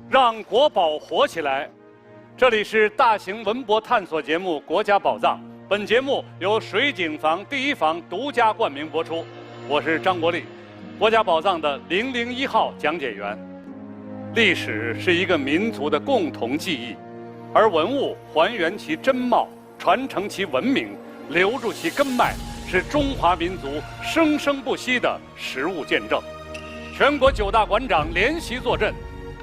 让国宝活起来。这里是大型文博探索节目《国家宝藏》，本节目由水景坊第一房独家冠名播出。我是张国立，国家宝藏的001号讲解员。历史是一个民族的共同记忆，而文物还原其真貌，传承其文明，留住其根脉，是中华民族生生不息的实物见证。全国9大馆长联席坐镇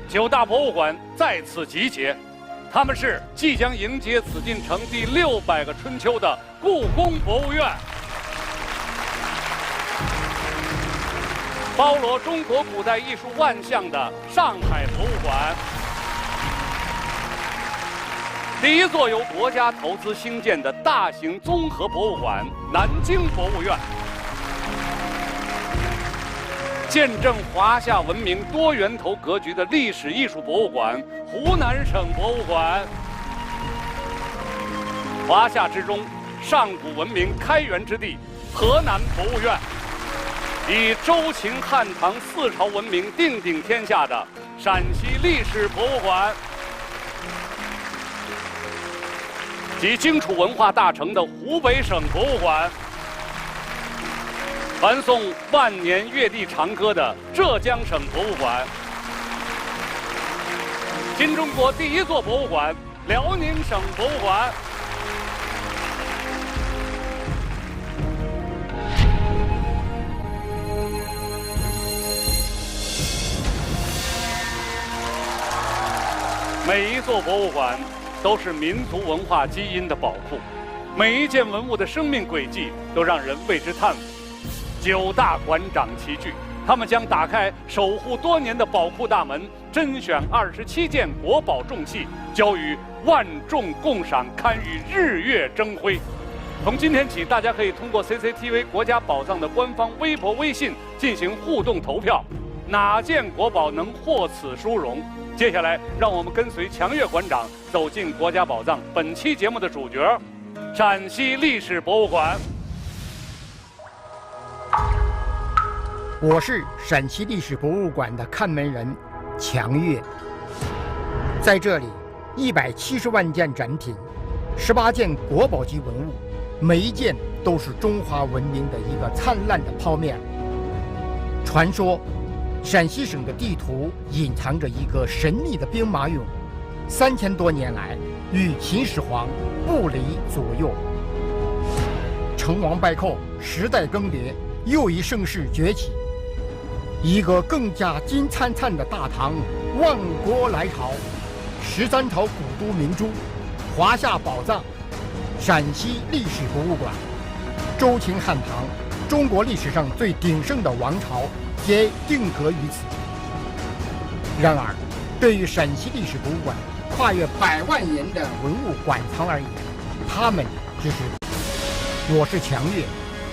，9大博物馆在此集结。他们是即将迎接紫禁城第600个春秋的故宫博物院，包罗中国古代艺术万象的上海博物馆，第一座由国家投资兴建的大型综合博物馆南京博物院，见证华夏文明多源头格局的历史艺术博物馆湖南省博物馆，华夏之中上古文明开源之地河南博物院，以周秦汉唐4朝文明定鼎天下的陕西历史博物馆，集荆楚文化大成的湖北省博物馆，传颂万年乐地长歌的浙江省博物馆，新中国第一座博物馆辽宁省博物馆。每一座博物馆都是民族文化基因的宝库，每一件文物的生命轨迹都让人为之叹服。9大馆长齐聚，他们将打开守护多年的宝库大门，甄选27件国宝重器，交予万众共赏，堪与日月争辉。从今天起，大家可以通过 CCTV 国家宝藏的官方微博、微信进行互动投票，哪件国宝能获此殊荣？接下来，让我们跟随强越馆长走进国家宝藏。本期节目的主角，陕西历史博物馆。我是陕西历史博物馆的看门人强越。在这里，170万件展品，18件国宝级文物，每一件都是中华文明的一个灿烂的剖面。传说陕西省的地图隐藏着一个神秘的兵马俑，3000多年来与秦始皇不离左右。成王败寇，时代更迭，又一盛世崛起，一个更加金灿灿的大唐万国来朝，13朝古都明珠，华夏宝藏，陕西历史博物馆。周秦汉唐，中国历史上最鼎盛的王朝皆定格于此。然而，对于陕西历史博物馆跨越100万年的文物馆藏而言，他们只是。我是强越，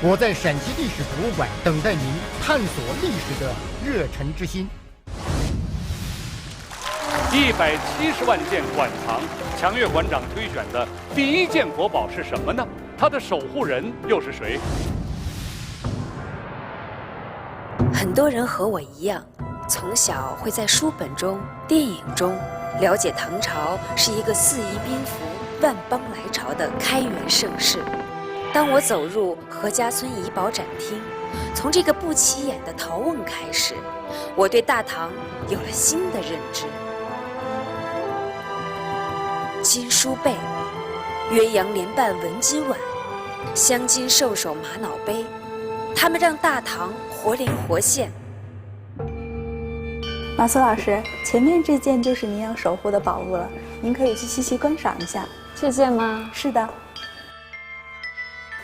我在陕西历史博物馆等待您探索历史的热忱之心。170万件馆藏，强越馆长推选的第一件国宝是什么呢？它的守护人又是谁？很多人和我一样，从小会在书本中、电影中了解唐朝是一个四夷宾服、万邦来朝的开元盛世。当我走入何家村怡宝展厅，从这个不起眼的陶瓮开始，我对大唐有了新的认知。金书背、鸳鸯莲瓣文金碗、镶金兽首玛瑙杯，它们让大唐活灵活现。马苏老师，前面这件就是您要守护的宝物了，您可以去细细观赏一下。这件吗？是的。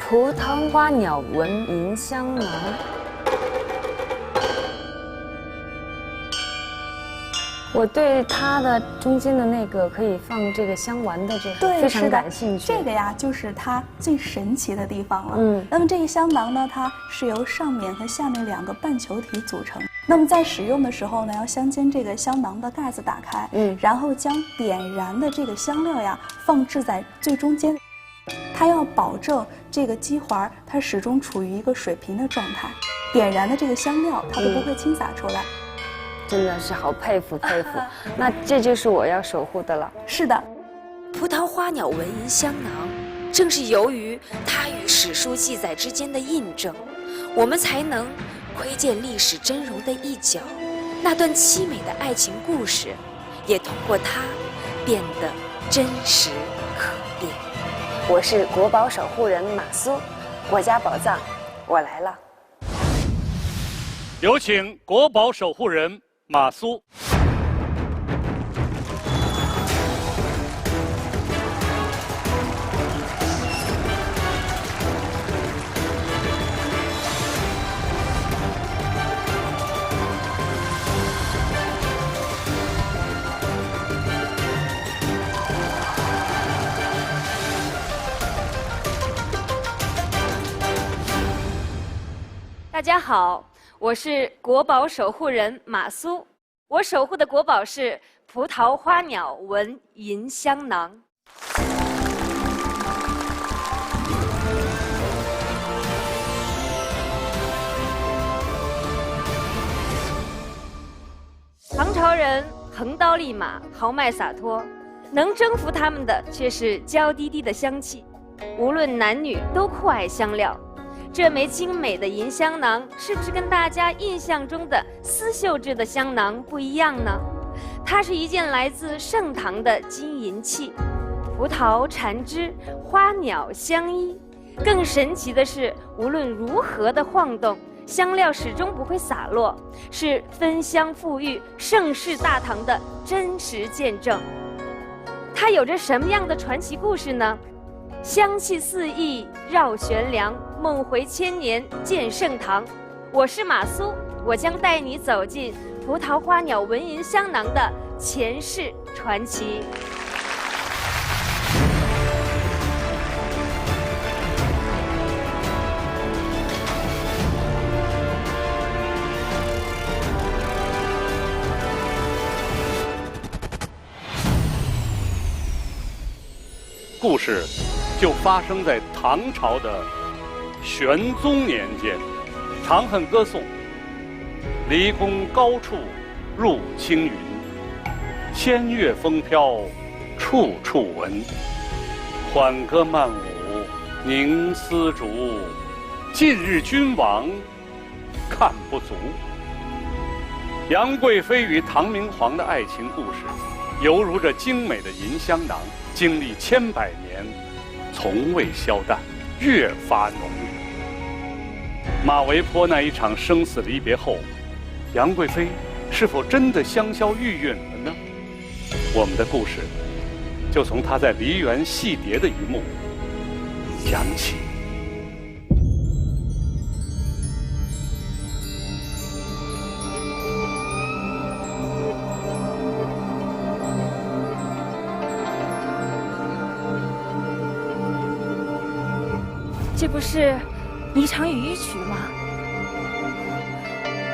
蒲汤花鸟纹银香囊，我对它的中间的那个可以放这个香丸的这个非常感兴趣。这个呀，就是它最神奇的地方了。那么这个香囊呢，它是由上面和下面2个半球体组成。那么在使用的时候呢，要先将这个香囊的盖子打开，然后将点燃的这个香料呀放置在最中间。它要保证这个机环它始终处于一个水平的状态，点燃的这个香料它都不会倾洒出来。真的是好佩服佩服。那这就是我要守护的了。是的，葡萄花鸟纹银香囊，正是由于它与史书记载之间的印证，我们才能窥见历史真容的一角，那段凄美的爱情故事，也通过它变得真实可辨。我是国宝守护人马苏，国家宝藏，我来了。有请国宝守护人马苏。大家好，我是国宝守护人马苏，我守护的国宝是葡萄花鸟纹银香囊。唐朝人横刀立马，豪迈洒脱，能征服他们的却是娇滴滴的香气，无论男女都酷爱香料。这枚精美的银香囊，是不是跟大家印象中的丝绣制的香囊不一样呢？它是一件来自盛唐的金银器，葡萄、缠枝、花鸟相依。更神奇的是，无论如何的晃动，香料始终不会洒落，是芬香馥郁、盛世大唐的真实见证。它有着什么样的传奇故事呢？香气四溢绕悬梁，梦回千年见盛唐。我是马苏，我将带你走进葡萄花鸟纹银香囊的前世传奇。故事就发生在唐朝的玄宗年间，《长恨歌颂》：离宫高处入青云，仙乐风飘处处闻。缓歌慢舞凝丝竹，近日君王看不足。杨贵妃与唐明皇的爱情故事，犹如这精美的银香囊，经历千百年，从未消淡，越发浓郁。马嵬坡那一场生死离别后，杨贵妃是否真的香消玉殒了呢？我们的故事就从她在梨园戏蝶的一幕讲起。这不是霓裳羽衣曲吗？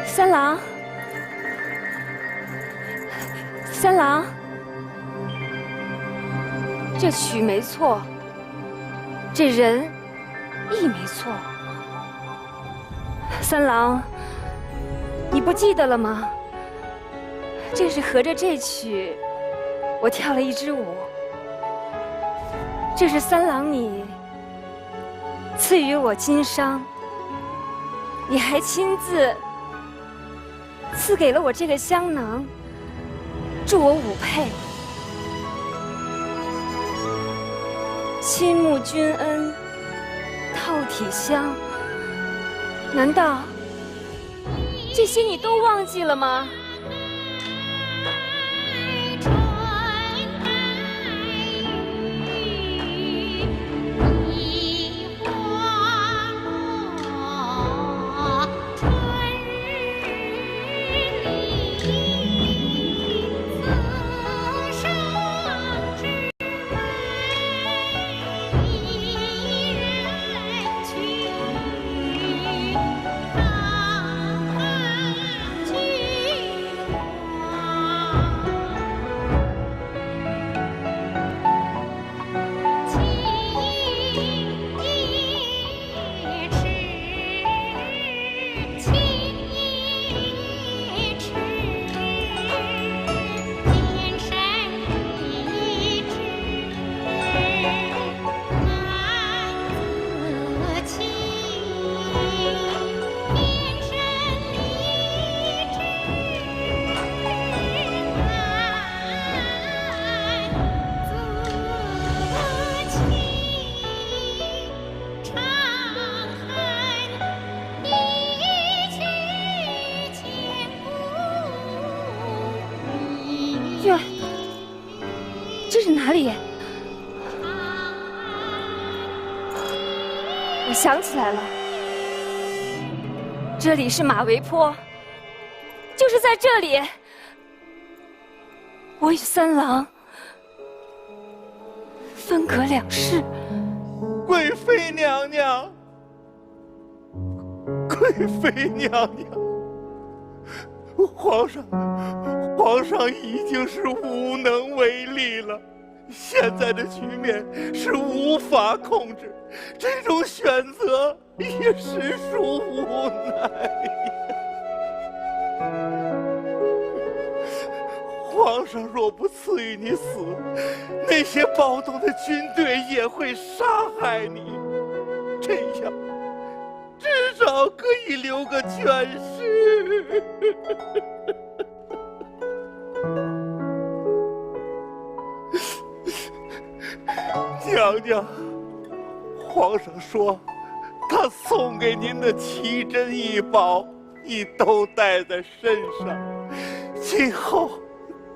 三郎，三郎，这曲没错，这人亦没错。三郎，你不记得了吗？正是合着这曲，我跳了一支舞。这是三郎你赐予我金裳，你还亲自赐给了我这个香囊，助我舞配。倾慕君恩，透体香，难道这些你都忘记了吗？哟，这是哪里？我想起来了，这里是马嵬坡，就是在这里，我与三郎分隔两世。贵妃娘娘，贵妃娘娘，皇上已经是无能为力了，现在的局面是无法控制，这种选择也实属无奈呀。皇上若不赐予你死，那些暴动的军队也会杀害你，这样至少可以留个全尸。娘娘，皇上说，他送给您的奇珍异宝，你都带在身上，今后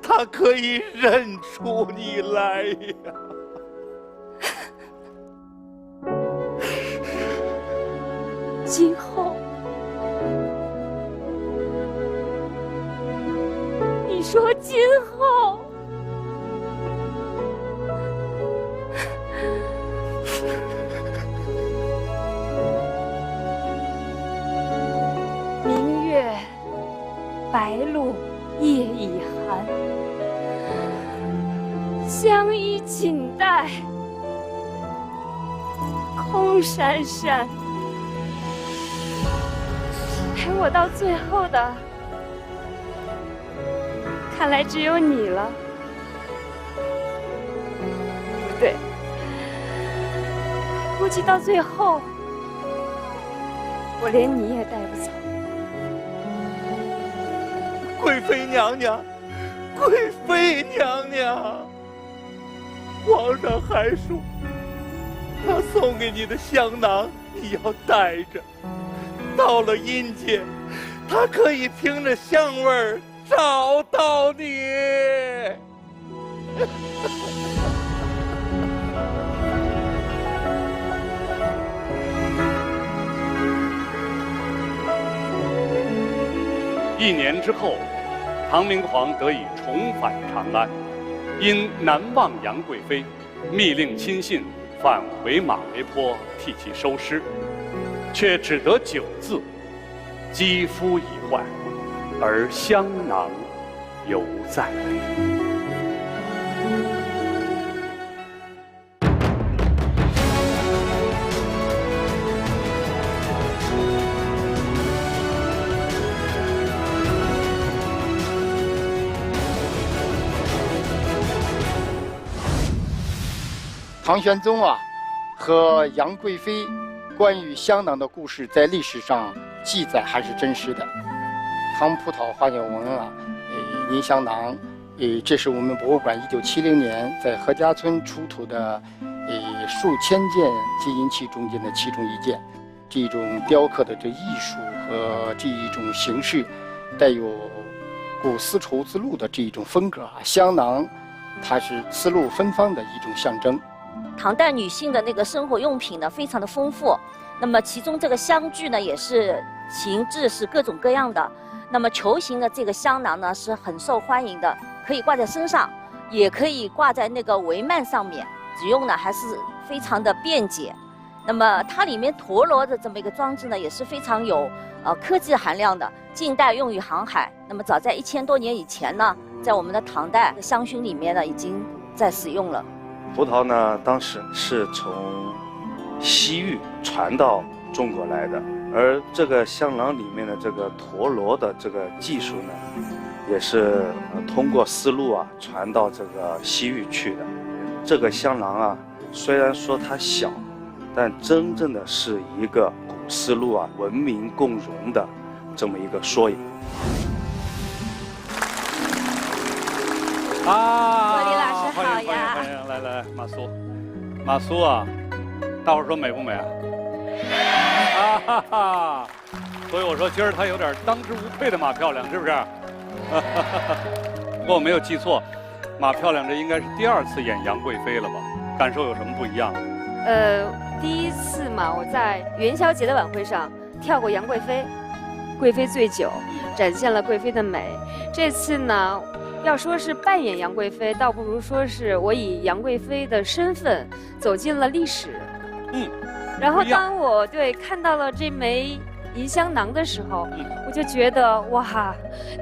他可以认出你来呀。今后，你说今后？明月白露夜已寒，相依锦带空珊珊。陪我到最后的，看来只有你了。不对，估计到最后，我连你也带不走。贵妃娘娘，贵妃娘娘，皇上还说，他送给你的香囊你要带着，到了阴间，他可以凭着香味儿找到你。1年之后，唐明皇得以重返长安，因难忘杨贵妃，密令亲信返回马嵬坡替其收尸，却只得9字：肌肤已坏，而香囊犹在。唐玄宗啊，和杨贵妃关于香囊的故事，在历史上记载还是真实的。唐葡萄花鸟纹啊，凝香囊，这是我们博物馆1970年在何家村出土的，数千件金银器中间的其中一件。这一种雕刻的这艺术和这一种形式，带有古丝绸之路的这一种风格啊。香囊，它是丝路芬芳的一种象征。唐代女性的那个生活用品呢，非常的丰富。那么其中这个香具呢，也是形制是各种各样的。那么球形的这个香囊呢，是很受欢迎的，可以挂在身上，也可以挂在那个帷幔上面，使用呢还是非常的便捷。那么它里面陀螺的这么一个装置呢，也是非常有科技含量的。近代用于航海，那么早在1000多年以前呢，在我们的唐代香薰里面呢，已经在使用了。葡萄呢，当时是从西域传到中国来的，而这个香囊里面的这个陀螺的这个技术呢，也是通过丝路啊传到这个西域去的。这个香囊啊，虽然说它小，但真正的是一个古丝路啊文明共荣的这么一个缩影。郭丽老师好呀！欢迎，来，马苏啊，大伙儿说美不美啊？哈哈，所以我说今儿她有点当之无愧的马漂亮，是不是？果我没有记错，马漂亮这应该是第2次演杨贵妃了吧？感受有什么不一样？第1次嘛，我在元宵节的晚会上跳过杨贵妃，贵妃醉酒，展现了贵妃的美。这次呢，要说是扮演杨贵妃，倒不如说是我以杨贵妃的身份走进了历史。然后当我看到了这枚银香囊的时候，我就觉得哇，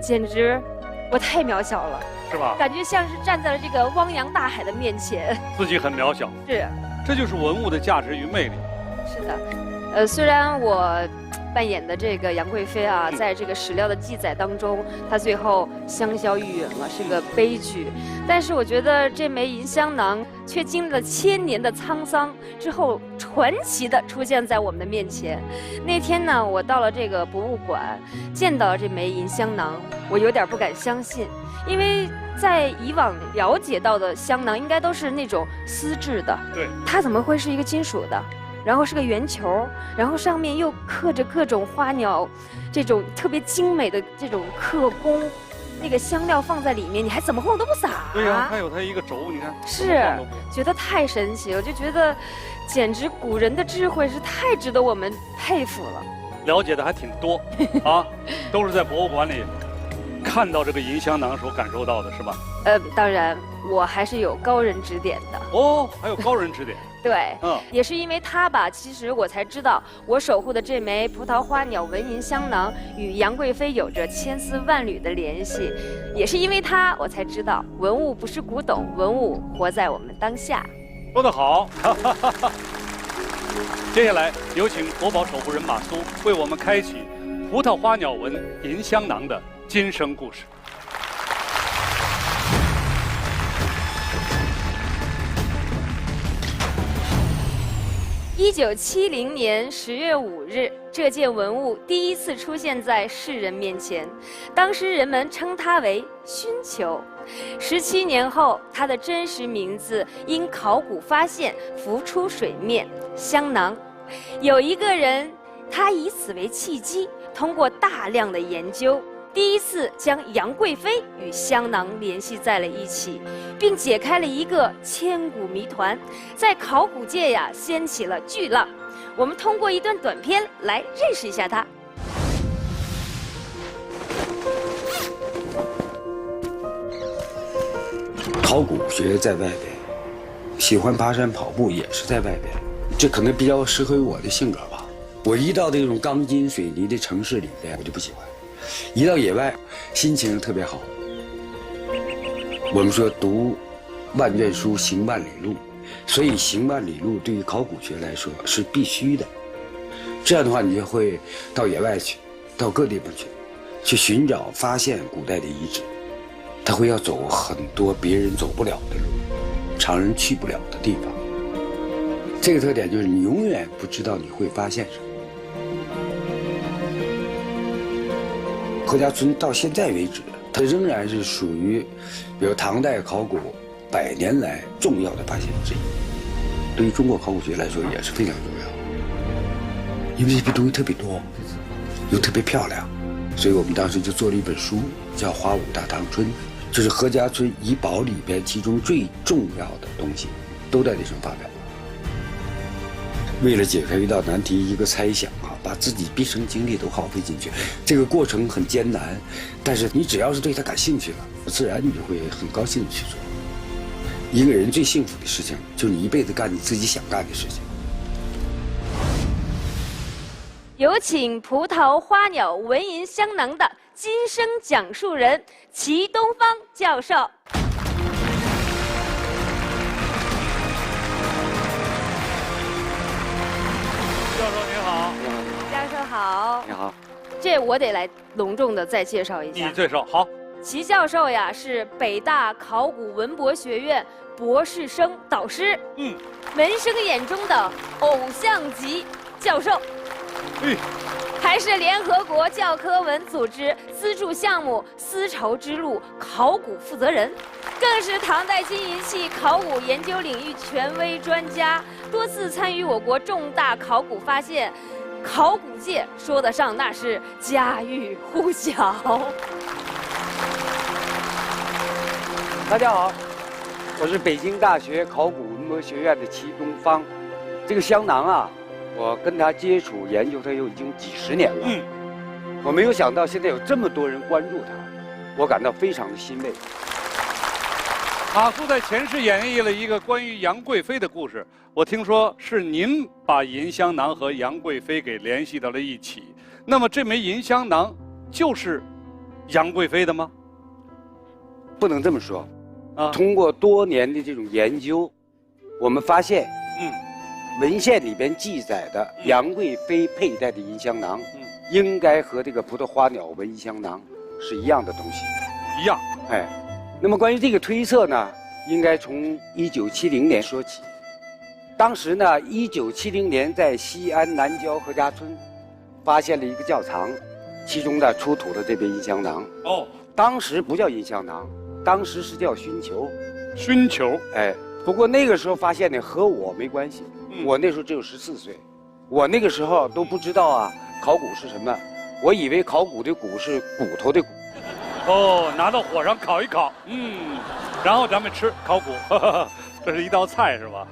简直我太渺小了，是吧？感觉像是站在了这个汪洋大海的面前，自己很渺小。是，这就是文物的价值与魅力。是的，虽然我扮演的这个杨贵妃啊，在这个史料的记载当中，她最后香消玉殒了，是个悲剧。但是我觉得这枚银香囊却经历了1000年的沧桑之后，传奇的出现在我们的面前。那天呢，我到了这个博物馆，见到了这枚银香囊，我有点不敢相信，因为在以往了解到的香囊应该都是那种丝质的，对，它怎么会是一个金属的？然后是个圆球，然后上面又刻着各种花鸟，这种特别精美的这种刻工，那个香料放在里面，你还怎么晃都不洒。对呀，还有它一个轴，你看，是觉得太神奇了，就觉得简直古人的智慧是太值得我们佩服了。了解的还挺多啊，都是在博物馆里看到这个银香囊时候感受到的，是吧？当然，我还是有高人指点的。哦，还有高人指点。对，也是因为他吧，其实我才知道，我守护的这枚葡萄花鸟纹银香囊与杨贵妃有着千丝万缕的联系，也是因为他，我才知道文物不是古董，文物活在我们当下。说得好。接下来有请国宝守护人马苏为我们开启葡萄花鸟纹银香囊的今生故事。1970年10月5日，这件文物第1次出现在世人面前，当时人们称它为熏球。17年后，它的真实名字因考古发现浮出水面——香囊。有一个人，他以此为契机，通过大量的研究，第1次将杨贵妃与香囊联系在了一起，并解开了一个千古谜团，在考古界呀掀起了巨浪。我们通过一段短片来认识一下它。考古学在外边，喜欢爬山跑步也是在外边，这可能比较适合于我的性格吧。我一到这种钢筋水泥的城市里边，我就不喜欢。一到野外，心情特别好。我们说读万卷书，行万里路，所以行万里路对于考古学来说是必须的。这样的话，你就会到野外去，到各地方去寻找发现古代的遗址。他会要走很多别人走不了的路，常人去不了的地方。这个特点就是你永远不知道你会发现什么。何家村到现在为止，它仍然是属于，比如唐代考古100年来重要的发现之一。对于中国考古学来说也是非常重要，因为这批东西特别多，又特别漂亮，所以我们当时就做了一本书，叫《华武大唐春》，就是何家村遗宝里边其中最重要的东西，都在这上发表。为了解开一道难题，一个猜想啊，把自己毕生精力都耗费进去，这个过程很艰难，但是你只要是对它感兴趣了，自然你就会很高兴的去做。一个人最幸福的事情，就是你一辈子干你自己想干的事情。有请葡萄花鸟纹银香囊的今生讲述人齐东方教授。教授您好。教授好。你好。这我得来隆重的再介绍一下。你介绍好。齐教授呀，是北大考古文博学院博士生导师，门生眼中的偶像级教授，还是联合国教科文组织资助项目丝绸之路考古负责人，更是唐代金银器考古研究领域权威专家，多次参与我国重大考古发现，考古界说得上那是家喻户晓。大家好，我是北京大学考古文博学院的齐东方。这个香囊啊，我跟他接触研究它已经几十年了。我没有想到现在有这么多人关注它，我感到非常的欣慰。马苏在前世演绎了一个关于杨贵妃的故事，我听说是您把银香囊和杨贵妃给联系到了一起。那么这枚银香囊就是杨贵妃的吗？不能这么说。通过多年的这种研究，我们发现，文献里边记载的杨贵妃佩戴的银香囊，应该和这个葡萄花鸟纹银香囊是一样的东西。一样。哎，那么关于这个推测呢，应该从1970年说起。当时呢，1970年在西安南郊何家村，发现了一个窖藏，其中呢出土了这枚银香囊。当时不叫银香囊。当时是叫熏球，熏球，哎，不过那个时候发现呢和我没关系，我那时候只有14岁，我那个时候都不知道啊考古是什么，我以为考古的古是骨头的骨。拿到火上烤一烤，然后咱们吃考古，这是一道菜是吧？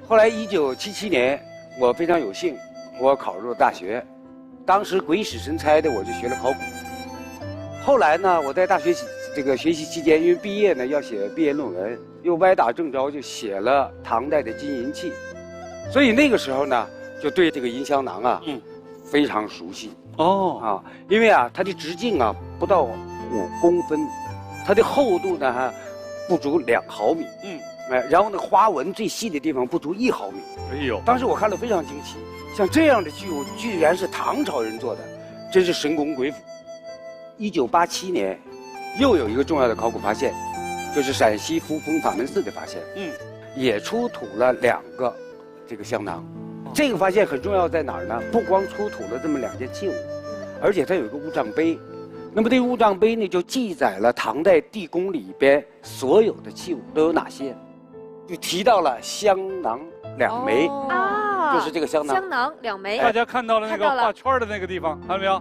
后来1977年，我非常有幸，我考入了大学，当时鬼使神差的我就学了考古。后来呢，我在大学这个学习期间，因为毕业呢要写毕业论文，又歪打正着就写了唐代的金银器，所以那个时候呢，就对这个银香囊啊，非常熟悉。因为啊，它的直径啊不到5公分，它的厚度呢还不足2毫米，然后呢花纹最细的地方不足1毫米。哎呦，当时我看了非常惊奇，像这样的具物居然是唐朝人做的，真是神功鬼斧。1987年。又有一个重要的考古发现，就是陕西扶风法门寺的发现，也出土了2个这个香囊。这个发现很重要在哪儿呢？不光出土了这么2件器物，而且它有一个物账碑。那么这个物账碑呢，就记载了唐代地宫里边所有的器物都有哪些，就提到了香囊2枚，就是这个香囊。香囊2枚，大家看到了那个画圈的那个地方，看到没有？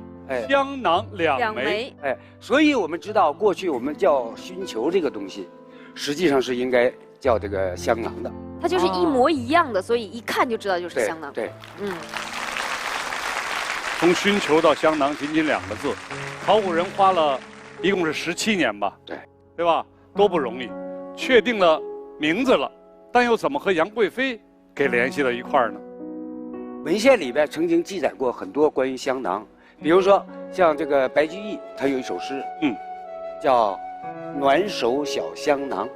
香囊2枚，所以我们知道过去我们叫熏球这个东西，实际上是应该叫这个香囊的。它就是一模一样的，所以一看就知道就是香囊。对，从熏球到香囊仅仅2个字，考古人花了一共是17年吧？对吧？多不容易，确定了名字了，但又怎么和杨贵妃给联系到一块儿呢？文献里边曾经记载过很多关于香囊。比如说，像这个白居易，他有一首诗，叫“暖手小香囊”。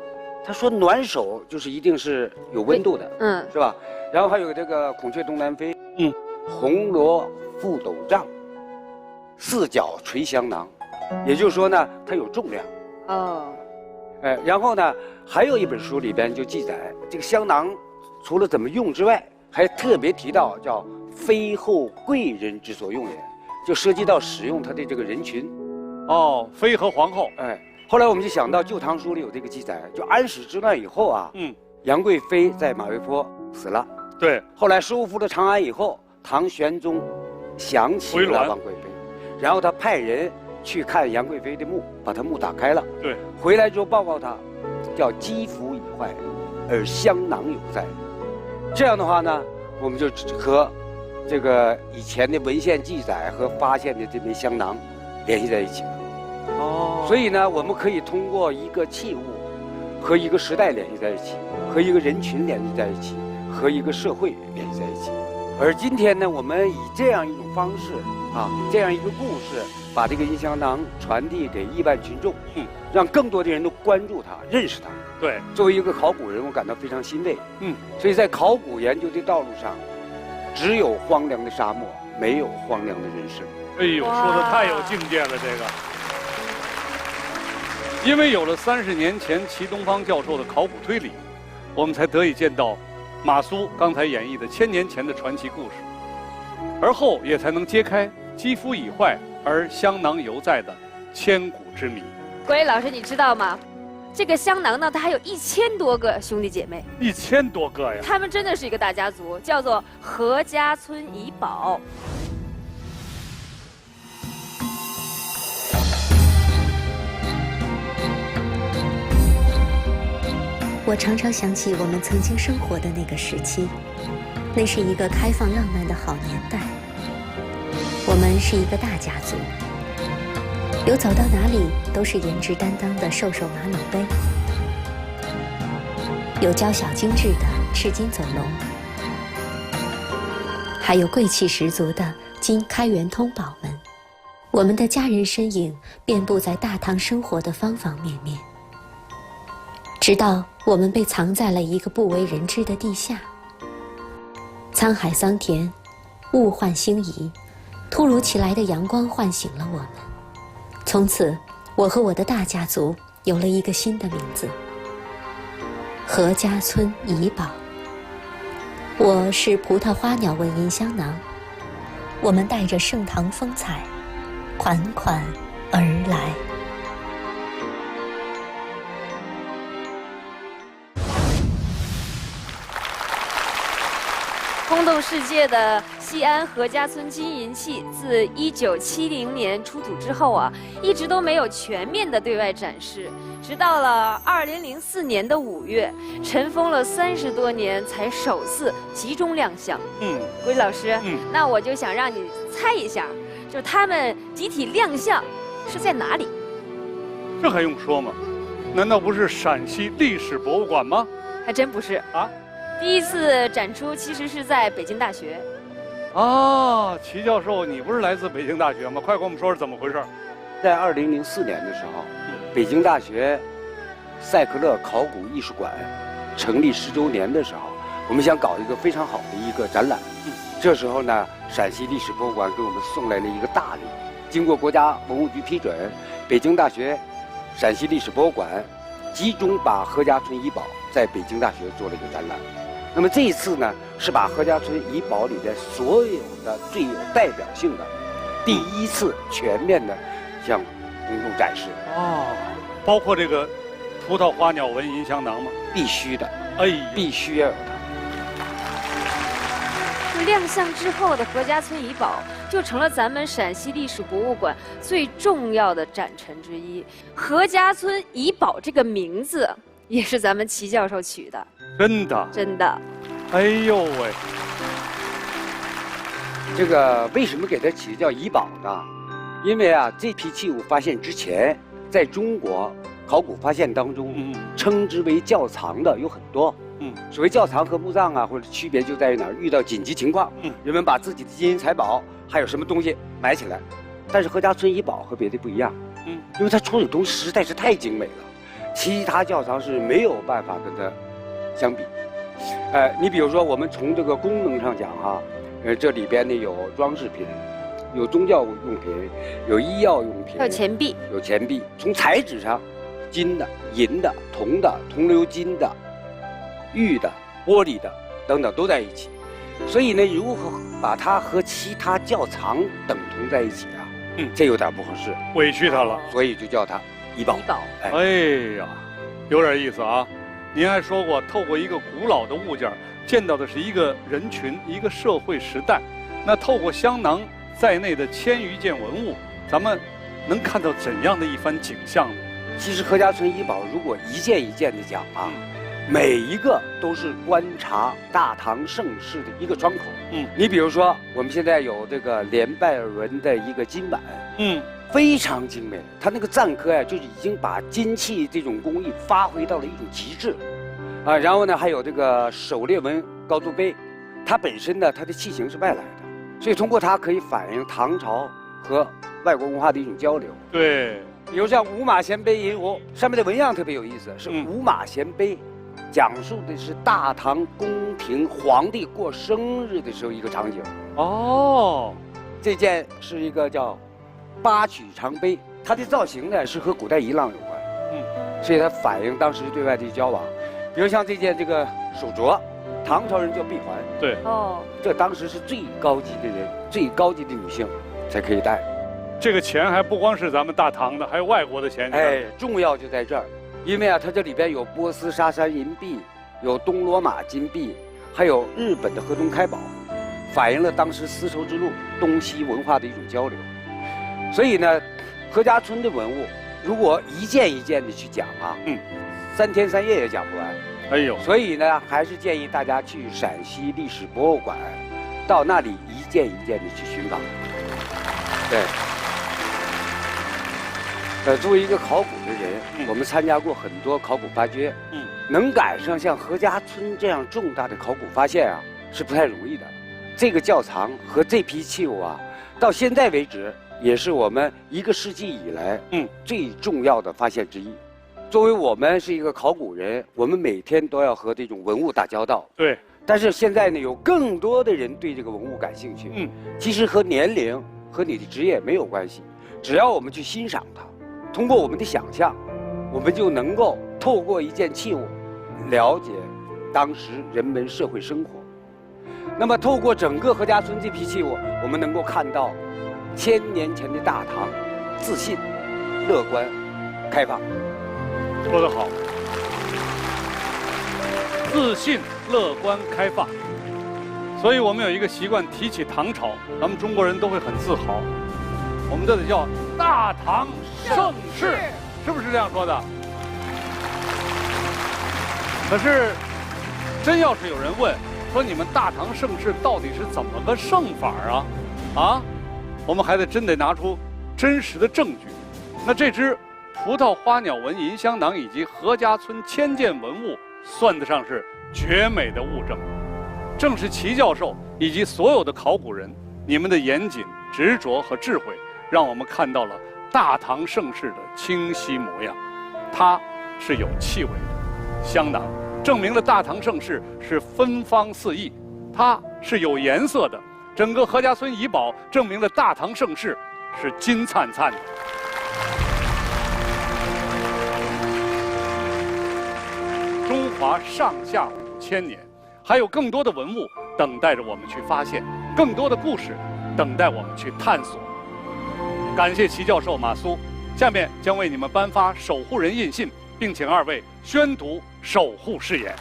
他说暖手就是一定是有温度的，是吧？然后还有这个孔雀东南飞，红罗覆斗帐，4角垂香囊，也就是说呢，它有重量。然后呢，还有一本书里边就记载，这个香囊除了怎么用之外，还特别提到叫“妃后贵人之所用也”。就涉及到使用它的这个人群，妃和皇后，后来我们就想到《旧唐书》里有这个记载，就安史之乱以后啊，杨贵妃在马嵬坡死了，对，后来收复了长安以后，唐玄宗想起了王贵妃，然后他派人去看杨贵妃的墓，把她墓打开了，对，回来之后报告他，叫肌肤已坏，而香囊有在。这样的话呢，我们就和这个以前的文献记载和发现的这枚香囊联系在一起了。所以呢，我们可以通过一个器物和一个时代联系在一起，和一个人群联系在一起，和一个社会联系在一起。而今天呢，我们以这样一种方式这样一个故事，把这个银香囊传递给亿万群众，让更多的人都关注它，认识它。对，作为一个考古人，我感到非常欣慰。所以在考古研究的道路上，只有荒凉的沙漠，没有荒凉的人生。哎呦，说的太有境界了，这个。因为有了30年前齐东方教授的考古推理，我们才得以见到马苏刚才演绎的1000年前的传奇故事，而后也才能揭开肌肤已坏而香囊犹在的千古之谜。国伟老师，你知道吗？这个香囊呢，它还有1000多个兄弟姐妹，1000多个呀！他们真的是一个大家族，叫做何家村遗宝。我常常想起我们曾经生活的那个时期，那是一个开放浪漫的好年代。我们是一个大家族，有走到哪里都是颜值担当的瘦瘦马脑杯，有娇小精致的赤金走龙，还有贵气十足的金开元通宝们。我们的家人身影遍布在大唐生活的方方面面，直到我们被藏在了一个不为人知的地下。沧海桑田，物换星移，突如其来的阳光唤醒了我们。从此，我和我的大家族有了一个新的名字——何家村怡宝。我是葡萄花鸟纹银香囊，我们带着盛唐风采，款款而来。轰动世界的西安何家村金银器，自1970年出土之后啊，一直都没有全面的对外展示，直到了2004年的5月，尘封了30多年，才首次集中亮相。郭老师，那我就想让你猜一下，就是他们集体亮相是在哪里？这还用说吗？难道不是陕西历史博物馆吗？还真不是啊。第一次展出其实是在北京大学。啊，齐教授，你不是来自北京大学吗？快跟我们说说怎么回事。在2004年的时候，北京大学塞克勒考古艺术馆成立10周年的时候，我们想搞一个非常好的一个展览。这时候呢，陕西历史博物馆给我们送来了一个大礼，经过国家文物局批准，北京大学陕西历史博物馆集中把何家村怡宝在北京大学做了一个展览。那么这一次呢，是把何家村怡宝里的所有的最有代表性的，第一次全面的向公众展示。哦，包括这个葡萄花鸟纹银香囊吗？必须的，必须要有它。亮相之后的何家村怡宝就成了咱们陕西历史博物馆最重要的展陈之一。何家村怡宝这个名字也是咱们齐教授取的。真的？真的。哎呦喂！这个为什么给它起叫怡宝呢？因为啊，这批器物发现之前，在中国考古发现当中，称之为窖藏的有很多。所谓窖藏和墓葬啊，或者区别就在于哪儿？遇到紧急情况，人们把自己的金银财宝还有什么东西埋起来。但是何家村怡宝和别的不一样，因为它出土东西实在是太精美了，其他窖藏是没有办法跟它相比。你比如说，我们从这个功能上讲哈，这里边呢有装饰品，有宗教用品，有医药用品，还有钱币，有钱币。从材质上，金的、银的、铜的、铜鎏金的、玉的、玻璃的等等都在一起。所以呢，如何把它和其他窖藏等同在一起啊？这有点不合适，委屈他了，所以就叫它怡宝。怡宝，哎呀，有点意思啊。您还说过，透过一个古老的物件，见到的是一个人群、一个社会时代。那透过香囊在内的1000余件文物，咱们能看到怎样的一番景象呢？其实何家村怡宝如果一件一件的讲啊，每一个都是观察大唐盛世的一个窗口。你比如说，我们现在有这个连拜尔纹的一个金碗，非常精美。它那个赞科呀，就是已经把金器这种工艺发挥到了一种极致，啊，然后呢，还有这个狩猎纹高足杯，它本身呢，它的器型是外来的，所以通过它可以反映唐朝和外国文化的一种交流。对，比如像五马衔杯银壶，上面的纹样特别有意思，是五马衔杯，讲述的是大唐宫廷皇帝过生日的时候一个场景。哦，这件是一个叫八曲长杯，它的造型呢是和古代仪仗有关，所以它反映当时对外的交往。比如像这件这个手镯，唐朝人叫臂环，对，这当时是最高级的人、最高级的女性才可以戴。这个钱还不光是咱们大唐的，还有外国的钱。重要就在这儿，因为啊，它这里边有波斯沙山银币，有东罗马金币，还有日本的河东开宝，反映了当时丝绸之路东西文化的一种交流。所以呢，何家村的文物如果一件一件的去讲啊，3天3夜也讲不完。哎呦，所以呢，还是建议大家去陕西历史博物馆，到那里一件一件的去寻访。对。作为一个考古的人，我们参加过很多考古发掘，能赶上像何家村这样重大的考古发现啊，是不太容易的。这个窖藏和这批器物啊，到现在为止也是我们1个世纪以来最重要的发现之一。作为我们是一个考古人，我们每天都要和这种文物打交道。对。但是现在呢，有更多的人对这个文物感兴趣。其实和年龄和你的职业没有关系，只要我们去欣赏它。通过我们的想象，我们就能够透过一件器物，了解当时人们社会生活。那么，透过整个何家村这批器物，我们能够看到1000年前的大唐自信、乐观、开放。说得好，自信、乐观、开放。所以我们有一个习惯，提起唐朝，咱们中国人都会很自豪。我们这里叫大唐盛世，是不是这样说的？可是，真要是有人问说你们大唐盛世到底是怎么个盛法啊？我们还真得拿出真实的证据。那这只葡萄花鸟纹银香囊以及何家村1000件文物，算得上是绝美的物证。正是齐教授以及所有的考古人，你们的严谨、执着和智慧，让我们看到了大唐盛世的清晰模样。它是有气味的，香囊证明了大唐盛世是芬芳四溢；它是有颜色的，整个何家村遗宝证明了大唐盛世是金灿灿的。中华上下5000年，还有更多的文物等待着我们去发现，更多的故事等待我们去探索。感谢齐教授、马苏，下面将为你们颁发守护人印信，并请2位宣读守护誓言。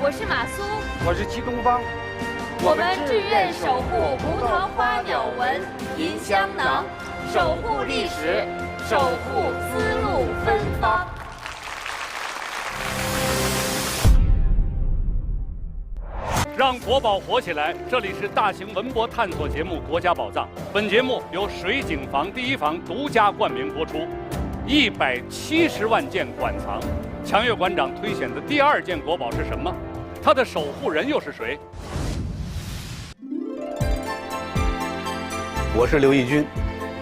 我是马苏，我是齐东方，我们志愿守护葡萄花鸟纹银香囊，守护历史，守护丝路芬芳。让国宝活起来！这里是大型文博探索节目《国家宝藏》，本节目由水景房第一房独家冠名播出。170万件馆藏，强越馆长推选的第2件国宝是什么？它的守护人又是谁？我是刘义军，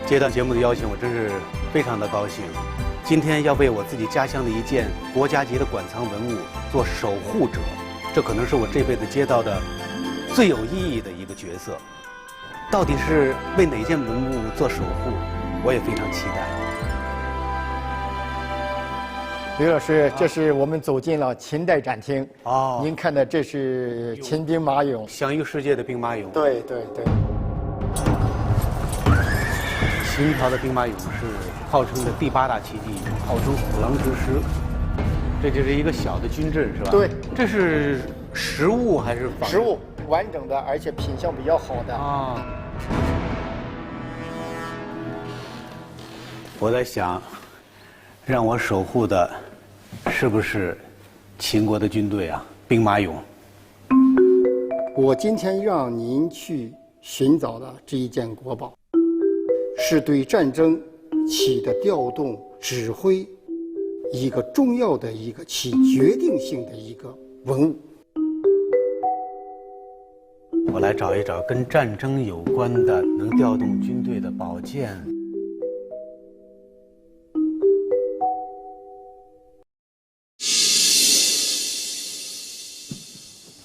接到节目的邀请，我真是非常的高兴。今天要为我自己家乡的一件国家级的馆藏文物做守护者，这可能是我这辈子接到的最有意义的一个角色。到底是为哪件文物做守护，我也非常期待。刘老师，这是我们走进了秦代展厅。哦，您看的这是秦兵马俑，享誉世界的兵马俑。对对对。秦朝的兵马俑是号称的第8大奇迹，号称虎狼之师。这就是一个小的军阵，是吧？对。这是实物还是仿？实物，完整的，而且品相比较好的。啊。我在想，让我守护的是不是秦国的军队啊？兵马俑。我今天让您去寻找的这一件国宝，是对战争起的调动、指挥一个重要的一个起决定性的一个文物。我来找一找跟战争有关的能调动军队的宝剑。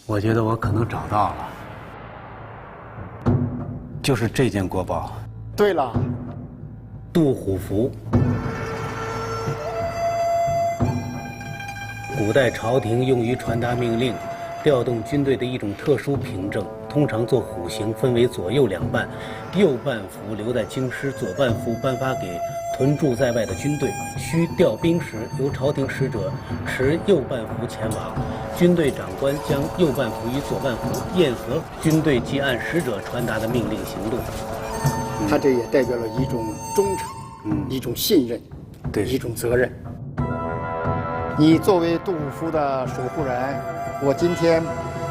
我觉得我可能找到了，就是这件国宝。对了，杜虎符，古代朝廷用于传达命令、调动军队的一种特殊凭证，通常做虎形，分为左右2半，右半幅留在京师，左半幅颁发给屯驻在外的军队。需调兵时，由朝廷使者持右半幅前往。军队长官将右半幅与左半幅验合，军队即按使者传达的命令行动。他这也代表了一种忠诚，一种信任，对，一种责任。你作为杜虎符的守护人，我今天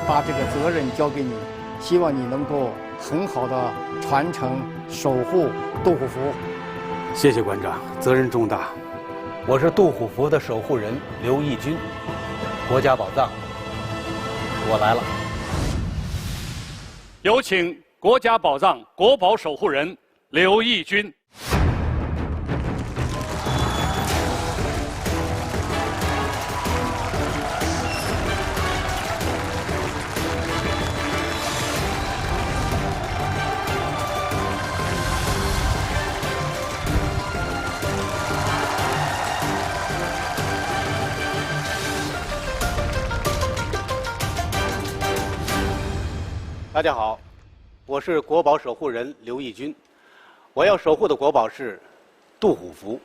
把这个责任交给你，希望你能够很好的传承、守护杜虎符。谢谢馆长，责任重大。我是杜虎符的守护人刘义军，国家宝藏，我来了。有请国家宝藏国宝守护人刘义军。大家好，我是国宝守护人刘义军，我要守护的国宝是杜虎符。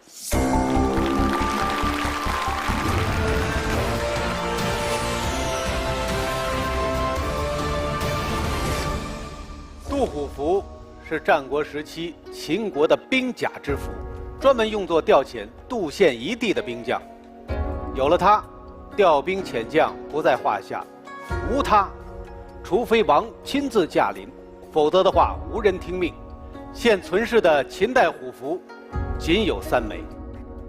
杜虎符是战国时期秦国的兵甲之符，专门用作调遣杜县一地的兵将。有了它，调兵遣将不在话下；无它，除非王亲自驾临，否则的话无人听命。现存世的秦代虎符仅有3枚。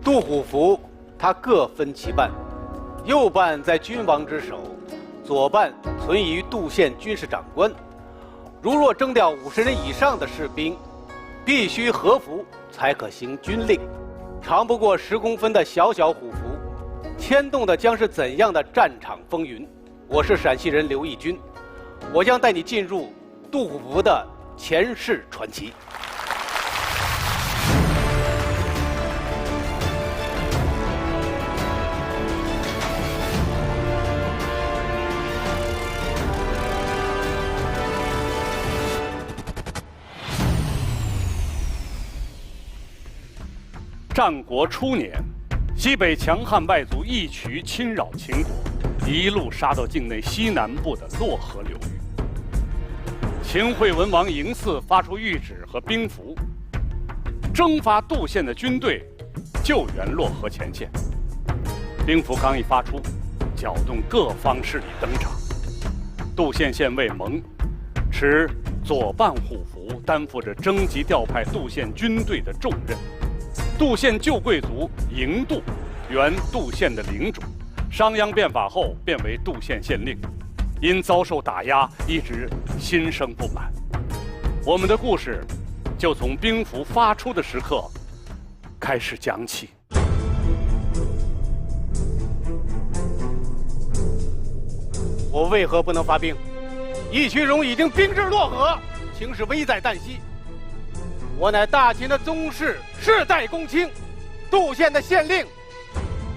杜虎符它各分其半，右半在君王之手，左半存于杜县军事长官。如若征调50人以上的士兵，必须合符才可行军令。长不过10公分的小小虎符，牵动的将是怎样的战场风云？我是陕西人刘义军，我将带你进入杜虎符的前世传奇。战国初年，西北强悍外族义渠侵扰秦国，一路杀到境内西南部的洛河流域。秦惠文王嬴驷发出谕旨和兵符，征发杜县的军队救援洛河前线。兵符刚一发出，搅动各方势力登场。杜县县尉蒙持左半虎符，担负着征集调派杜县军队的重任。杜县旧贵族嬴杜，原杜县的领主，商鞅变法后变为杜县县令，因遭受打压，一直心生不满。我们的故事就从兵符发出的时刻开始讲起。我为何不能发兵？义渠荣已经兵至洛河，情势危在旦夕。我乃大秦的宗室，世代公卿，杜县的县令，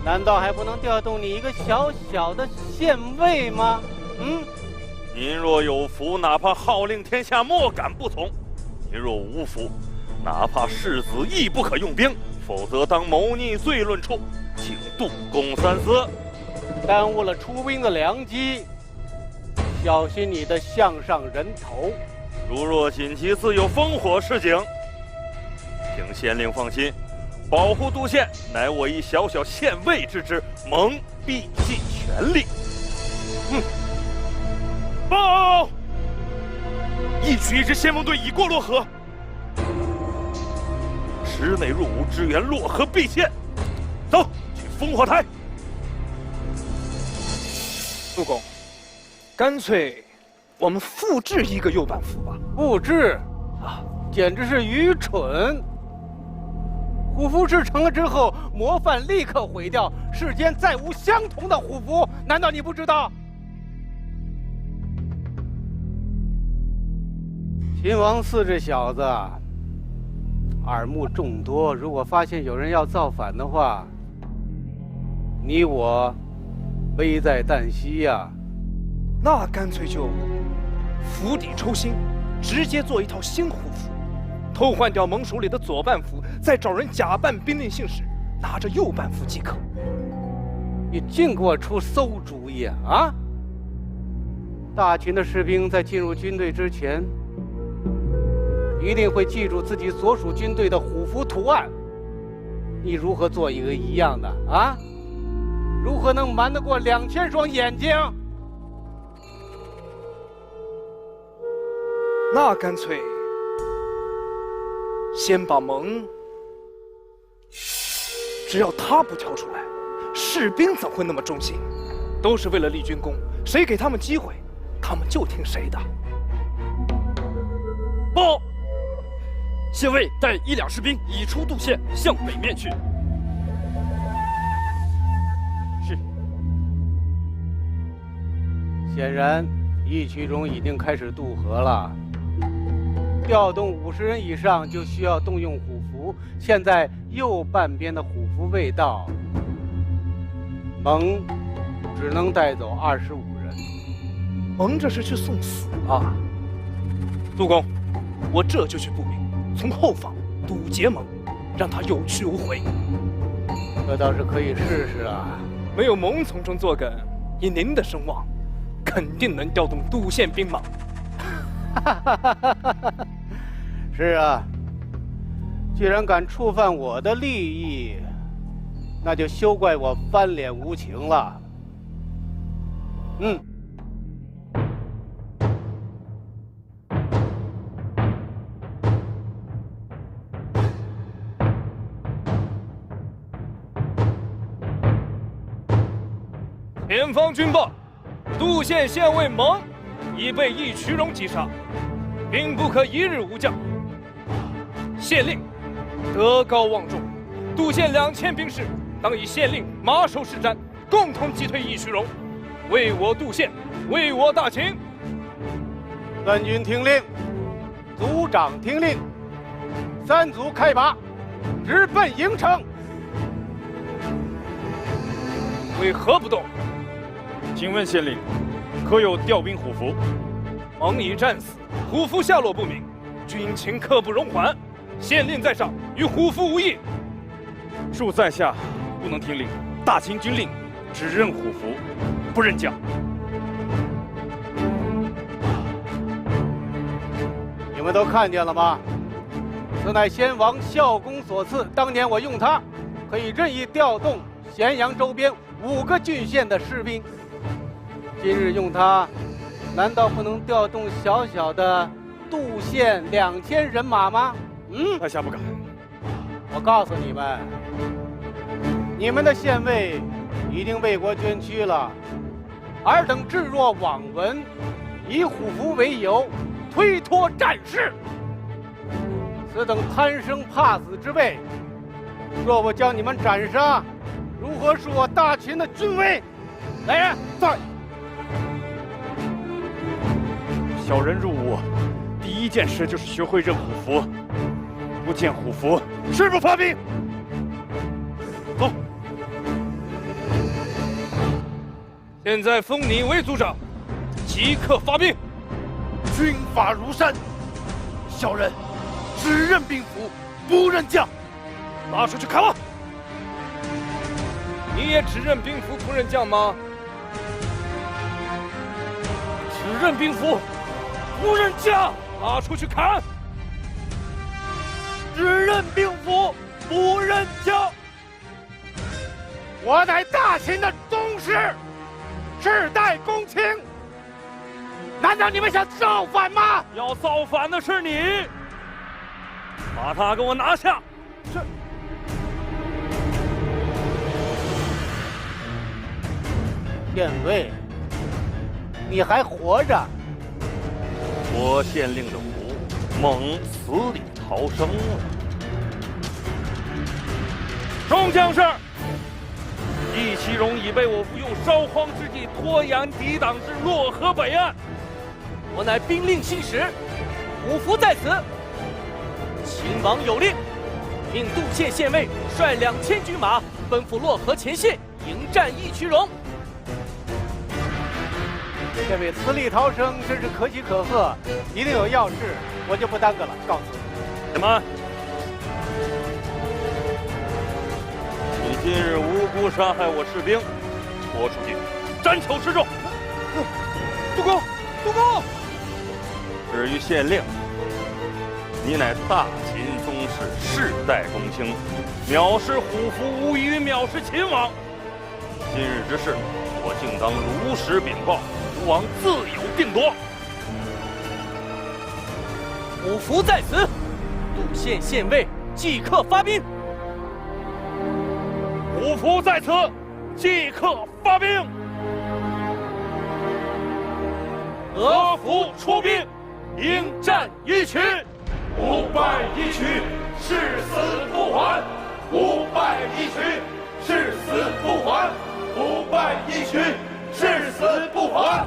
难道还不能调动你一个小小的县尉吗？您若有福，哪怕号令天下，莫敢不从；您若无福，哪怕世子亦不可用兵，否则当谋逆罪论处，请杜公三思。耽误了出兵的良机，小心你的项上人头。如若锦旗寺有烽火示警，请县令放心，保护杜县乃我一小小县尉之职，蒙必尽全力。报！义渠一支先锋队已过洛河，10内入伍支援洛河蓓县。走，去烽火台。杜公，干脆我们复制一个右半符吧。复制啊，简直是愚蠢！虎符制成了之后，模范立刻毁掉，世间再无相同的虎符，难道你不知道？秦王嗣这小子耳目众多，如果发现有人要造反的话，你我危在旦夕呀。那干脆就釜底抽薪，直接做一套新虎符，偷换掉蒙手里的左半符，再找人假扮兵令信使，拿着右半符即可。你净给我出馊主意啊！大秦的士兵在进入军队之前，一定会记住自己所属军队的虎符图案。你如何做一个一样的啊？如何能瞒得过2000双眼睛？那干脆先把蒙，只要他不跳出来，士兵怎会那么忠心？都是为了立军功，谁给他们机会，他们就听谁的。报，县尉带1两士兵已出杜县，向北面去。是。显然，义渠荣已经开始渡河了。调动50人以上就需要动用虎符，现在右半边的虎符未到，蒙只能带走25人。蒙这是去送死啊！杜公，我这就去步兵，从后方堵截蒙，让他有去无回。这倒是可以试试啊。没有蒙从中作梗，以您的声望，肯定能调动杜县兵马。是啊，既然敢触犯我的利益，那就休怪我翻脸无情了。前方军报，杜县县尉蒙已被义渠荣击杀，兵不可一日无将。县令德高望重，杜县2000兵士当以县令马首是瞻，共同击退义渠荣，为我杜县，为我大秦。三军听令，组长听令，3组开拔，直奔营城。为何不动？请问县令，可有调兵虎符？蒙已战死，虎符下落不明，军情刻不容缓。县令在上，与虎符无异。恕在下不能听令，大秦军令只认虎符，不认将。你们都看见了吗？此乃先王孝公所赐，当年我用它，可以任意调动咸阳周边5个郡县的士兵。今日用它，难道不能调动小小的杜县2000人马吗？在下不敢。我告诉你们，你们的县尉已经为国捐躯了，尔等置若罔闻，以虎符为由推脱战事，此等贪生怕死之辈，若不将你们斩杀，如何恕我大秦的军威？来人，在！小人入伍，第一件事就是学会认虎符，不见虎符，誓不发兵。走。现在封你为组长，即刻发兵。军法如山，小人只认兵符，不认将。拉出去砍了！你也只认兵符，不认将吗？只认兵符，不认将。拉出去砍！只认兵符，不认将。我乃大秦的宗室，世代公卿。难道你们想造反吗？要造反的是你，把他给我拿下！这。县尉，你还活着？我县令的符，蒙死里逃生了。众将士，义渠荣已被我用烧荒之计脱洋抵挡至洛河北岸。我乃兵令信使，虎符在此。秦王有令，命杜县县尉率2000军马奔赴洛河前线，迎战义渠荣。这位死里逃生，真是可喜可贺。一定有要事，我就不耽搁了，告辞。什么？你今日无辜杀害我士兵，拖出去，斩首示众。杜公，督公。至于县令，你乃大秦宗室，世代公卿，藐视虎符，无异于藐视秦王。今日之事，我竟当如实禀报，吾王自有定夺。虎符在此，杜县县尉即刻发兵。虎符在此，即刻发兵。俄服出兵，迎战一取，不败一取，誓死不还；不败一取，誓死不还；不败一取，誓死不还。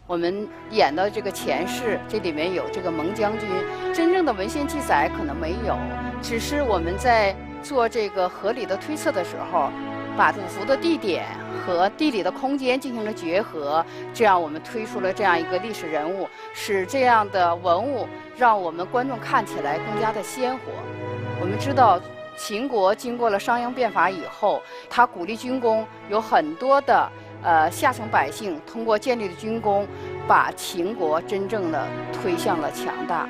我们演的这个前世，这里面有这个蒙将军，真正的文献记载可能没有，只是我们在做这个合理的推测的时候，把虎符的地点和地理的空间进行了结合，这样我们推出了这样一个历史人物，使这样的文物让我们观众看起来更加的鲜活。我们知道，秦国经过了商鞅变法以后，他鼓励军功，有很多的下层百姓通过建立的军功，把秦国真正的推向了强大。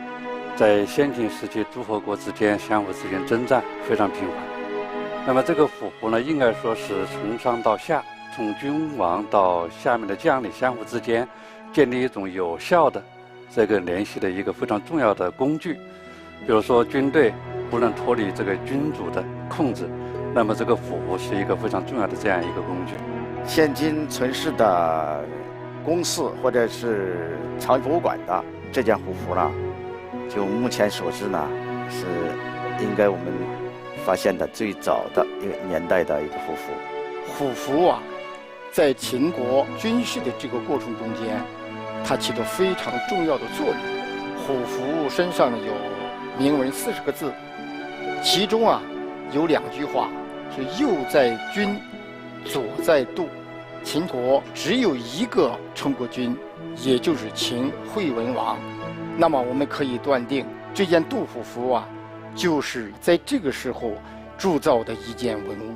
在先秦时期，诸侯国之间相互之间征战非常频繁。那么这个虎符呢，应该说是从上到下，从君王到下面的将领相互之间建立一种有效的这个联系的一个非常重要的工具。比如说军队不能脱离这个君主的控制，那么这个虎符是一个非常重要的这样一个工具。现今存世的宫寺或者是朝博物馆的这件虎符呢，就目前所知呢，是应该我们发现的最早的一个年代的一个虎符。虎符啊，在秦国军事的这个过程中间，它起到非常重要的作用。虎符身上有铭文40个字，其中啊有2句话是“右在君，左在度”。秦国只有一个成国君，也就是秦惠文王。那么我们可以断定，这件杜虎符啊，就是在这个时候铸造的一件文物。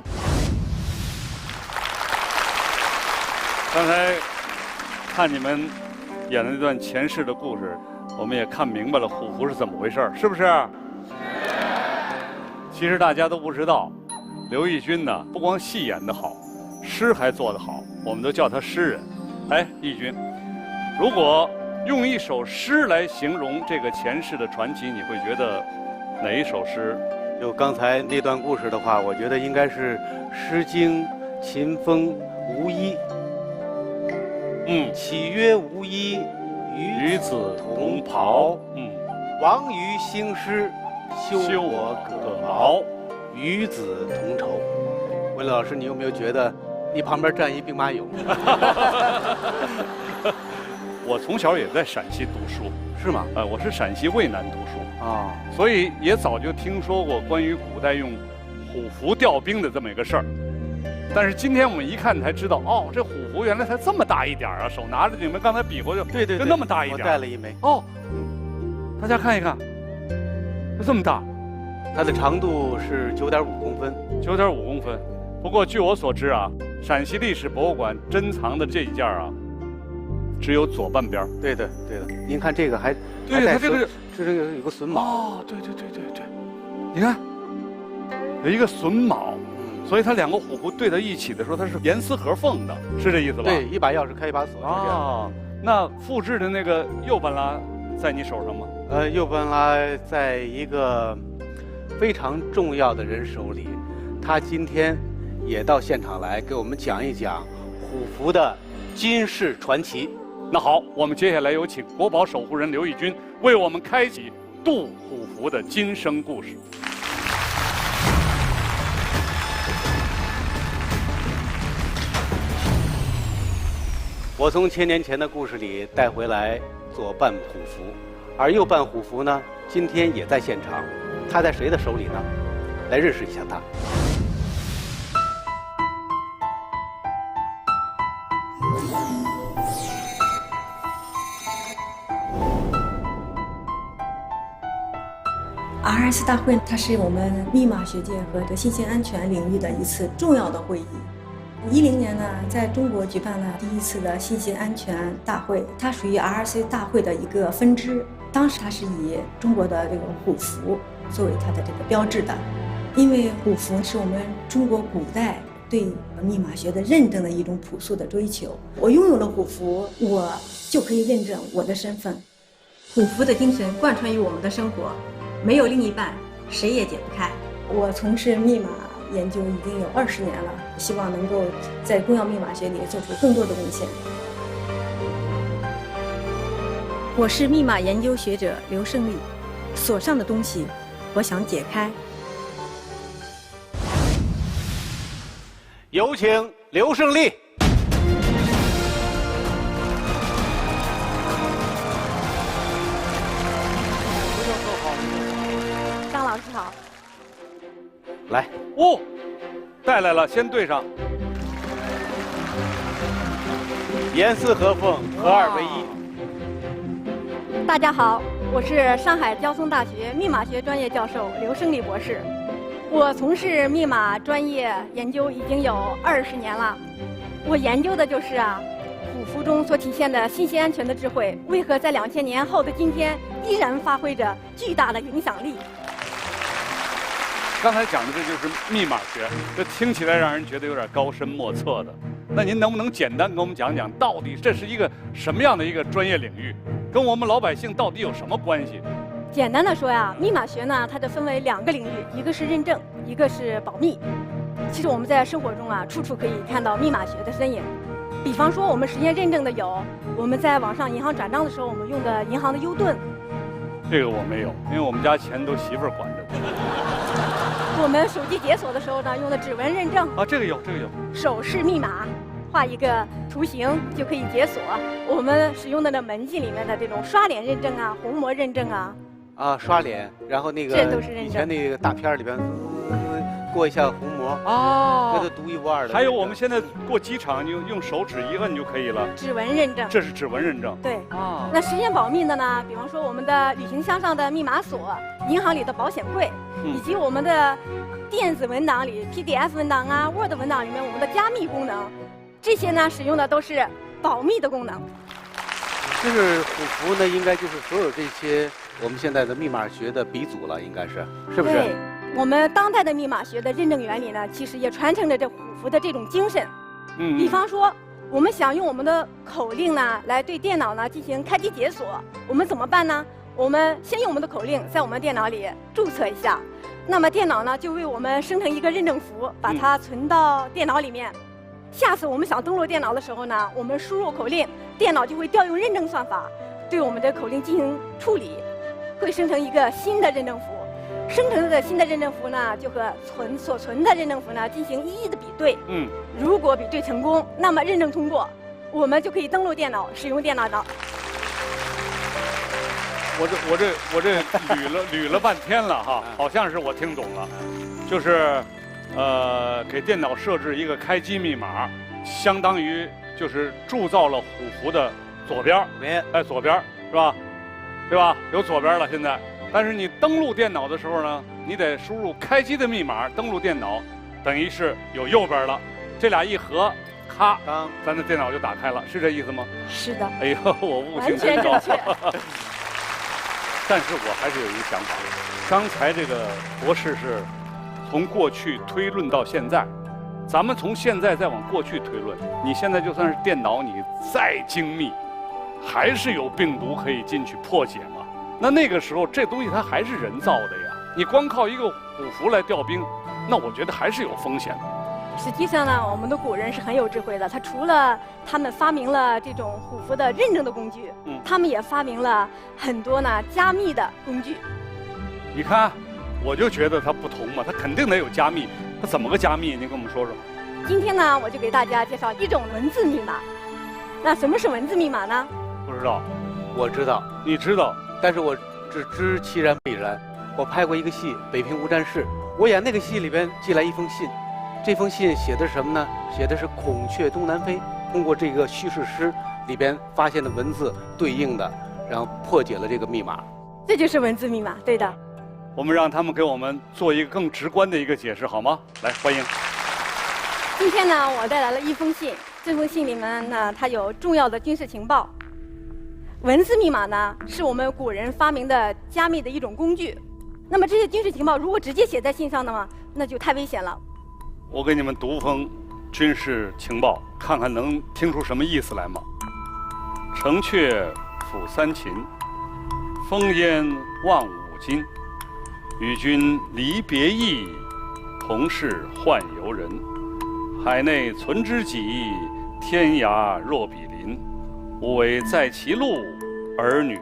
刚才看你们演的那段前世的故事，我们也看明白了虎符是怎么回事，是不是？其实大家都不知道，刘奕君呢，不光戏演得好，诗还做得好，我们都叫他诗人。哎，奕君，如果用一首诗来形容这个前世的传奇，你会觉得哪一首诗？就刚才那段故事的话，我觉得应该是《诗经·秦风·无衣》。岂曰无衣，与子同袍。王于兴师，修我葛毛，与子同酬。文老师，你有没有觉得你旁边站一兵马俑？我从小也在陕西读书，是吗？我是陕西渭南读书啊，所以也早就听说过关于古代用虎符调兵的这么一个事儿。但是今天我们一看才知道，哦，这虎符原来才这么大一点啊！手拿着，你们刚才比划就对，就那么大一点。我带了一枚。哦，大家看一看，就这么大。它的长度是9.5公分。9.5公分。不过据我所知啊，陕西历史博物馆珍藏的这一件啊，只有左半边。对的，对的。您看这个还，对，它这个有个榫卯。哦，对，你看，有一个榫卯。所以它2个虎符对在一起的时候，它是严丝合缝的，是这意思吧？对，一把钥匙开一把锁。啊，那复制的那个右半拉在你手上吗？右半拉在一个非常重要的人手里，他今天也到现场来给我们讲一讲虎符的今世传奇。那好，我们接下来有请国宝守护人刘奕君为我们开启杜虎符的今生故事。我从1000年前的故事里带回来左半虎符，而右半虎符呢，今天也在现场。他在谁的手里呢？来认识一下他。RS 大会，它是我们密码学界和这信息安全领域的一次重要的会议。10年呢，在中国举办了第一次的信息安全大会，它属于 RC 大会的一个分支。当时它是以中国的这个虎符作为它的这个标志的，因为虎符是我们中国古代对密码学的认证的一种朴素的追求。我拥有了虎符，我就可以认证我的身份。虎符的精神贯穿于我们的生活，没有另一半，谁也解不开。我从事密码研究已经有20年了，希望能够在公钥密码学里做出更多的贡献。我是密码研究学者刘胜利，锁上的东西，我想解开。有请刘胜利。张老师好。来，哦，带来了，先对上。严丝合缝，合二为一。大家好，我是上海交通大学密码学专业教授刘胜利博士。我从事密码专业研究已经有20年了。我研究的就是虎符中所体现的信息安全的智慧，为何在2000年后的今天依然发挥着巨大的影响力。刚才讲的这就是密码学，这听起来让人觉得有点高深莫测的。那您能不能简单跟我们讲讲，到底这是一个什么样的一个专业领域，跟我们老百姓到底有什么关系？简单的说密码学呢，它就分为2个领域，一个是认证，一个是保密。其实我们在生活中处处可以看到密码学的身影。比方说，我们实现认证的有，我们在网上银行转账的时候，我们用的银行的 U 盾。这个我没有，因为我们家钱都媳妇儿管着。我们手机解锁的时候呢，用的指纹认证。这个有，这个有。手势密码，画一个图形就可以解锁。我们使用的门禁里面的这种刷脸认证虹膜认证刷脸，然后那个这都是认证。以前那个大片里边过一下虹膜这都独一无二的。还有我们现在过机场用手指一摁就可以了。指纹认证。这是指纹认证。对。那实现保密的呢？比方说我们的旅行箱上的密码锁，银行里的保险柜，以及我们的电子文档里 PDF 文档Word 文档里面我们的加密功能，这些呢使用的都是保密的功能。就是虎符呢，应该就是所有这些我们现在的密码学的鼻祖了，应该是不是？对，我们当代的密码学的认证原理呢，其实也传承着这虎符的这种精神。比方说，我们想用我们的口令呢来对电脑呢进行开机解锁，我们怎么办呢？我们先用我们的口令在我们电脑里注册一下，那么电脑呢就为我们生成一个认证符，把它存到电脑里面。下次我们想登录电脑的时候呢，我们输入口令，电脑就会调用认证算法对我们的口令进行处理，会生成一个新的认证符。生成的新的认证符呢，就和所存的认证符呢进行一一的比对。如果比对成功，那么认证通过，我们就可以登录电脑，使用电脑了。我这捋了半天了哈，好像是我听懂了，就是给电脑设置一个开机密码，相当于就是铸造了虎符的左边，左边是吧？对吧？有左边了现在，但是你登录电脑的时候呢，你得输入开机的密码登录电脑，等于是有右边了，这俩一合，咔，咱的电脑就打开了，是这意思吗？是的。哎呦，我悟性真高。但是我还是有一个想法，刚才这个博士是从过去推论到现在，咱们从现在再往过去推论，你现在就算是电脑你再精密，还是有病毒可以进去破解嘛？那个时候这东西它还是人造的呀，你光靠一个虎符来调兵，那我觉得还是有风险的。实际上呢，我们的古人是很有智慧的。他除了他们发明了这种虎符的认证的工具，他们也发明了很多呢加密的工具。你看，我就觉得它不同嘛，它肯定得有加密。它怎么个加密？您跟我们说说。今天呢，我就给大家介绍一种文字密码。那什么是文字密码呢？不知道。我知道。你知道？但是我只知其然非然。我拍过一个戏《北平无战事》，我演那个戏里边寄来一封信。这封信写的是什么呢？写的是孔雀东南飞。通过这个叙事诗里边发现的文字对应的，然后破解了这个密码。这就是文字密码，对的。我们让他们给我们做一个更直观的一个解释，好吗？来，欢迎。今天呢，我带来了一封信，这封信里面呢，它有重要的军事情报。文字密码呢，是我们古人发明的加密的一种工具。那么这些军事情报如果直接写在信上的话，那就太危险了。我给你们读封军事情报，看看能听出什么意思来吗？城阙辅三秦，烽烟望五津。与君离别意，同是宦游人。海内存知己，天涯若比邻。吾为在歧路，儿女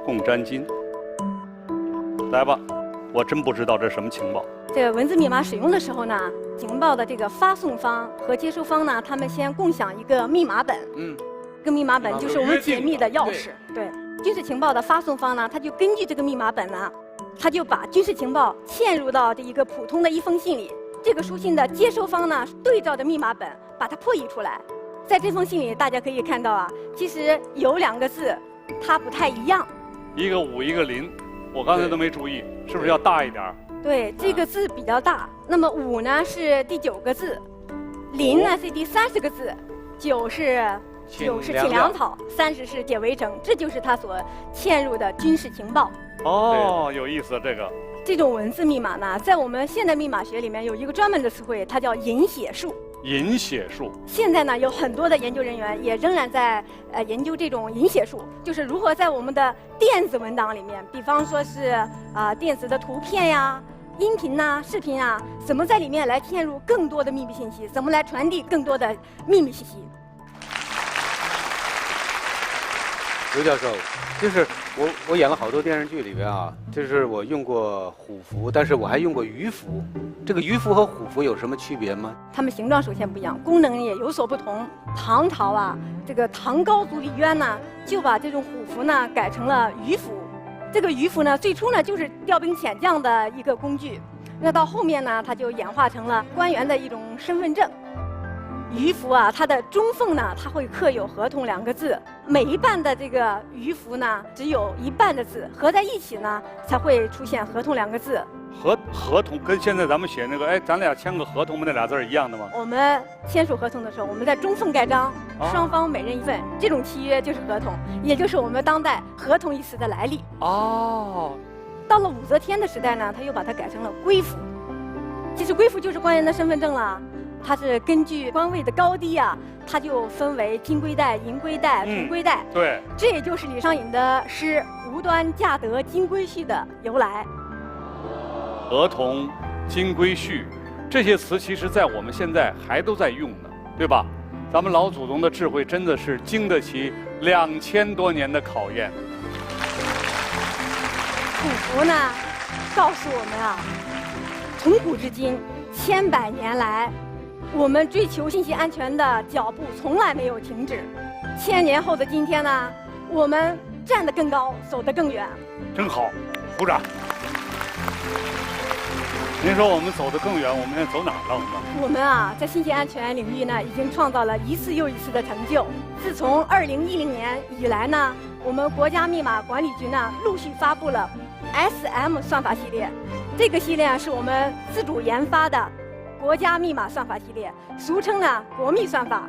共沾巾。来吧，我真不知道这是什么情报。这个文字密码使用的时候呢，情报的这个发送方和接收方呢，他们先共享一个密码本。这个密码本就是我们解密的钥匙。对，军事情报的发送方呢，他就根据这个密码本呢，他就把军事情报嵌入到这一个普通的一封信里。这个书信的接收方呢，对照着密码本把它破译出来。在这封信里，大家可以看到啊，其实有2个字，它不太一样。一个武，一个林，我刚才都没注意，是不是要大一点？对，这个字比较大。那么武呢是第9个字，林呢是第30个字，9是请粮草，30是解围城，这就是它所嵌入的军事情报。哦，有意思，这个。这种文字密码呢，在我们现代密码学里面有一个专门的词汇，它叫隐写术。隐写术。现在呢，有很多的研究人员也仍然在研究这种隐写术，就是如何在我们的电子文档里面，比方说是电子的图片呀、音频呐、视频啊，怎么在里面来嵌入更多的秘密信息，怎么来传递更多的秘密信息。刘教授，就是我演了好多电视剧里边啊，就是我用过虎符，但是我还用过鱼符。这个鱼符和虎符有什么区别吗？它们形状首先不一样，功能也有所不同。唐朝啊，这个唐高祖李渊呢，就把这种虎符呢改成了鱼符。这个鱼符呢，最初呢就是调兵遣将的一个工具，那到后面呢，它就演化成了官员的一种身份证。鱼符啊，它的中缝呢，它会刻有合同2个字，每一半的这个鱼符呢，只有一半的字，合在一起呢，才会出现合同2个字。合同跟现在咱们写那个，咱俩签个合同吗？那俩字一样的吗？我们签署合同的时候，我们在中缝盖章，双方每人一份，这种契约就是合同，也就是我们当代合同一词的来历。哦。到了武则天的时代呢，他又把它改成了归符。其实归符就是官员的身份证了。它是根据官位的高低啊，它就分为金龟带、银龟带、铜龟带。对，这也就是李商隐的诗“无端嫁得金龟婿”的由来。合同、金龟婿，这些词其实在我们现在还都在用呢，对吧？咱们老祖宗的智慧真的是经得起2000多年的考验。虎符呢，告诉我们啊，从古至今千百年来，我们追求信息安全的脚步从来没有停止。1000年后的今天呢，我们站得更高，走得更远。真好，鼓掌。您说我们走得更远，我们现在走哪儿了？我们啊，在信息安全领域呢，已经创造了一次又一次的成就。自从2010年以来呢，我们国家密码管理局呢，陆续发布了 SM 算法系列。这个系列啊，是我们自主研发的国家密码算法系列，俗称呢国密算法。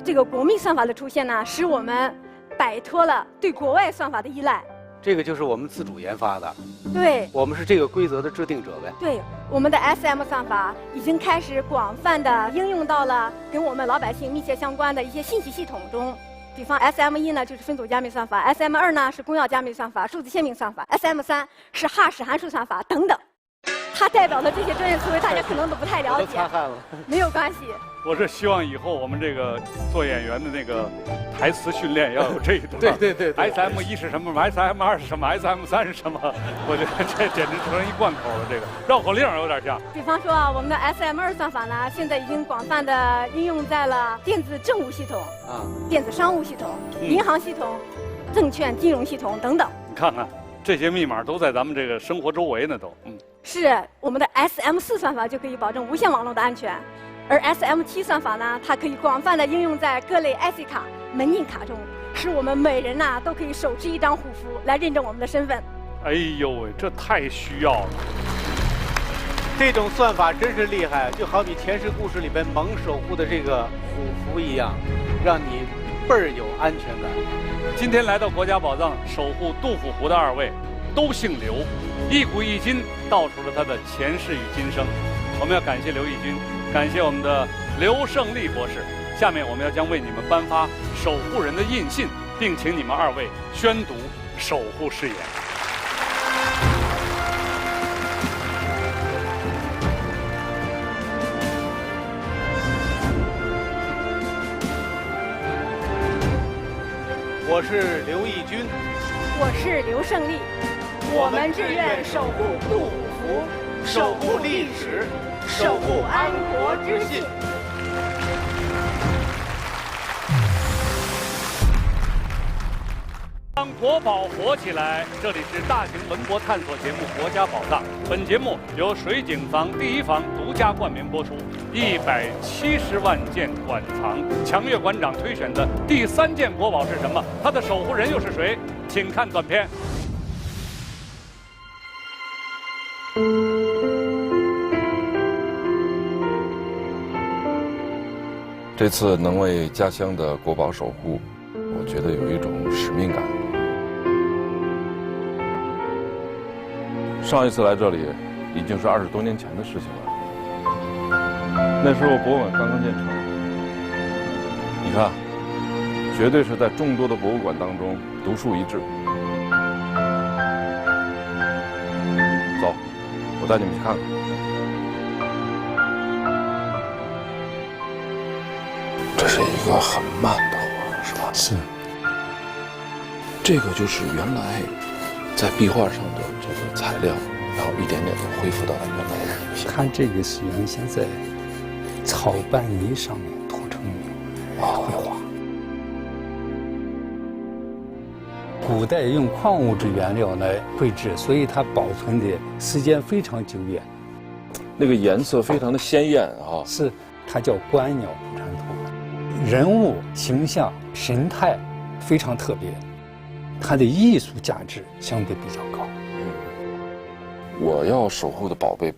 这个国密算法的出现呢，使我们摆脱了对国外算法的依赖。这个就是我们自主研发的。对，我们是这个规则的制定者呗。对，我们的 SM 算法已经开始广泛的应用到了跟我们老百姓密切相关的一些信息系统中。比方 SM1 呢就是分组加密算法， SM2 呢是公钥加密算法、数字限命算法， SM3 是哈氏函数算法等等。它代表的这些专业词汇，大家可能都不太了解。我都擦汗了。没有关系。我是希望以后我们这个做演员的那个台词训练要有这一段。对。SM1是什么 ？SM2是什么 ？SM3是什么？我觉得这简直成一贯口了，这个绕口令有点像。比方说啊，我们的 SM2 算法呢，现在已经广泛的应用在了电子政务系统、电子商务系统、银行系统、证券金融系统等等。你看看，这些密码都在咱们这个生活周围呢，都。是我们的 SM4 算法就可以保证无线网络的安全。而 SM7 算法呢，它可以广泛的应用在各类 IC 卡、门禁卡中，使我们每人呢都可以手持一张虎符来认证我们的身份。哎呦喂，这太需要了。这种算法真是厉害，就好比前世故事里边蒙守护的这个虎符一样，让你倍儿有安全感。今天来到国家宝藏守护杜甫湖的2位，都姓刘，一古一今道出了他的前世与今生。我们要感谢刘义军，感谢我们的刘胜利博士。下面我们要将为你们颁发守护人的印信，并请你们2位宣读守护誓言。我是刘义军，我是刘胜利，我们志愿守护杜甫湖，守护历史，守护安国之信。让国宝活起来！这里是大型文博探索节目《国家宝藏》，本节目由水井坊第一房独家冠名播出。170万件馆藏，强越馆长推选的第3件国宝是什么？它的守护人又是谁？请看短片。这次能为家乡的国宝守护，我觉得有一种使命感。上一次来这里，已经是20多年前的事情了。那时候博物馆刚刚建成，你看，绝对是在众多的博物馆当中独树一帜。走，我带你们去看看。这是一个很慢的活，是吧？是。这个就是原来在壁画上的这个材料，然后一点点的恢复到了原来的形象。看这个是原先在草拌泥上面涂成绘画。古代用矿物质原料来绘制，所以它保存的时间非常久远。那个颜色非常的鲜艳啊！是，它叫观鸟蒲缠图。人物形象、神态非常特别，它的艺术价值相对比较高。我要守护的宝贝，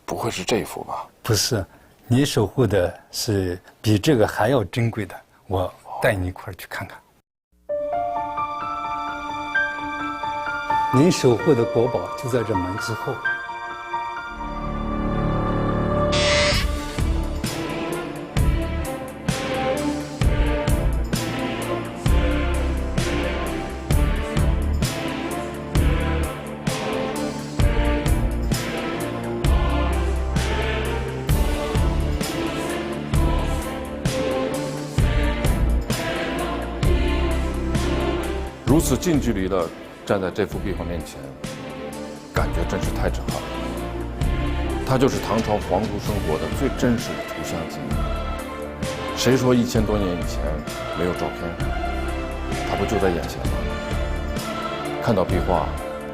不会是这幅吧？不是，你守护的是比这个还要珍贵的，我带你一块儿去看看。您守护的国宝就在这门之后。如此近距离的站在这幅壁画面前，感觉真是太震撼了。它就是唐朝皇族生活的最真实的图像记忆。谁说1000多年以前没有照片？它不就在眼前吗？看到壁画，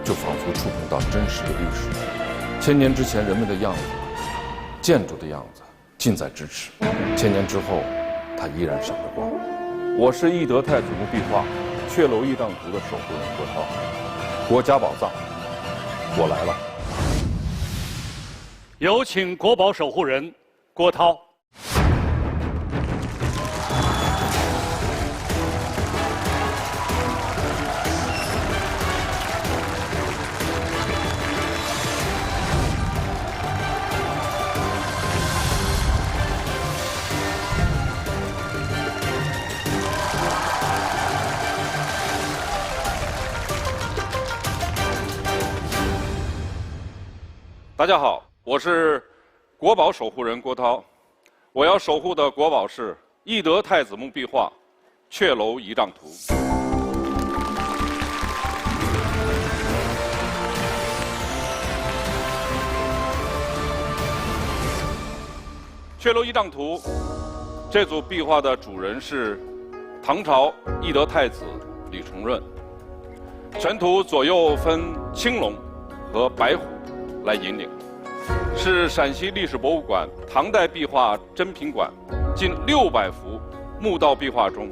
就仿佛触碰到真实的历史。1000年之前人们的样子，建筑的样子，近在咫尺。1000年之后，它依然闪着光。我是懿德太祖墓壁画阙楼仪仗图的守护人郭涛，国家宝藏，我来了。有请国宝守护人郭涛。大家好，我是国宝守护人郭涛，我要守护的国宝是懿德太子墓壁画阙楼仪仗图。阙楼仪仗图这组壁画的主人是唐朝懿德太子李重润，全图左右分青龙和白虎来引领，是陕西历史博物馆唐代壁画珍品馆近600幅墓道壁画中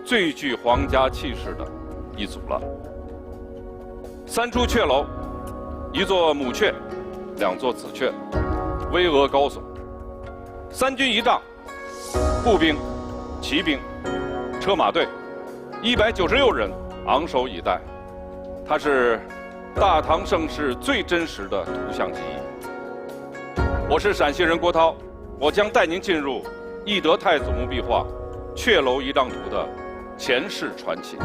最具皇家气势的一组了。3处阙楼，1座母阙，2座子阙，巍峨高耸。3军仪仗，步兵、骑兵、车马队，196人昂首以待。它是大唐盛世最真实的图像记忆。我是陕西人郭涛，我将带您进入懿德太祖墓壁画《阙楼仪仗图》的前世传奇。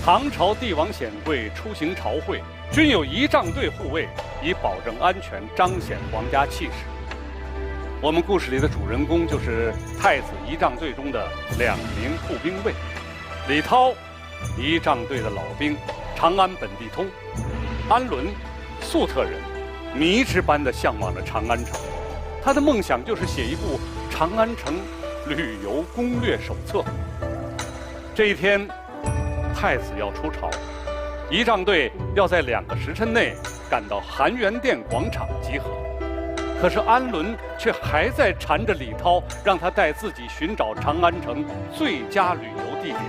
唐朝帝王显贵出行朝会，均有仪仗队护卫，以保证安全，彰显皇家气势。我们故事里的主人公就是太子仪仗队中的2名护兵卫。李涛，仪仗队的老兵，长安本地通；安伦，粟特人，迷之般的向往着长安城。他的梦想就是写一部长安城旅游攻略手册。这一天，太子要出朝，仪仗队要在2个时辰内赶到含元殿广场集合。可是安伦却还在缠着李涛，让他带自己寻找长安城最佳旅游地点。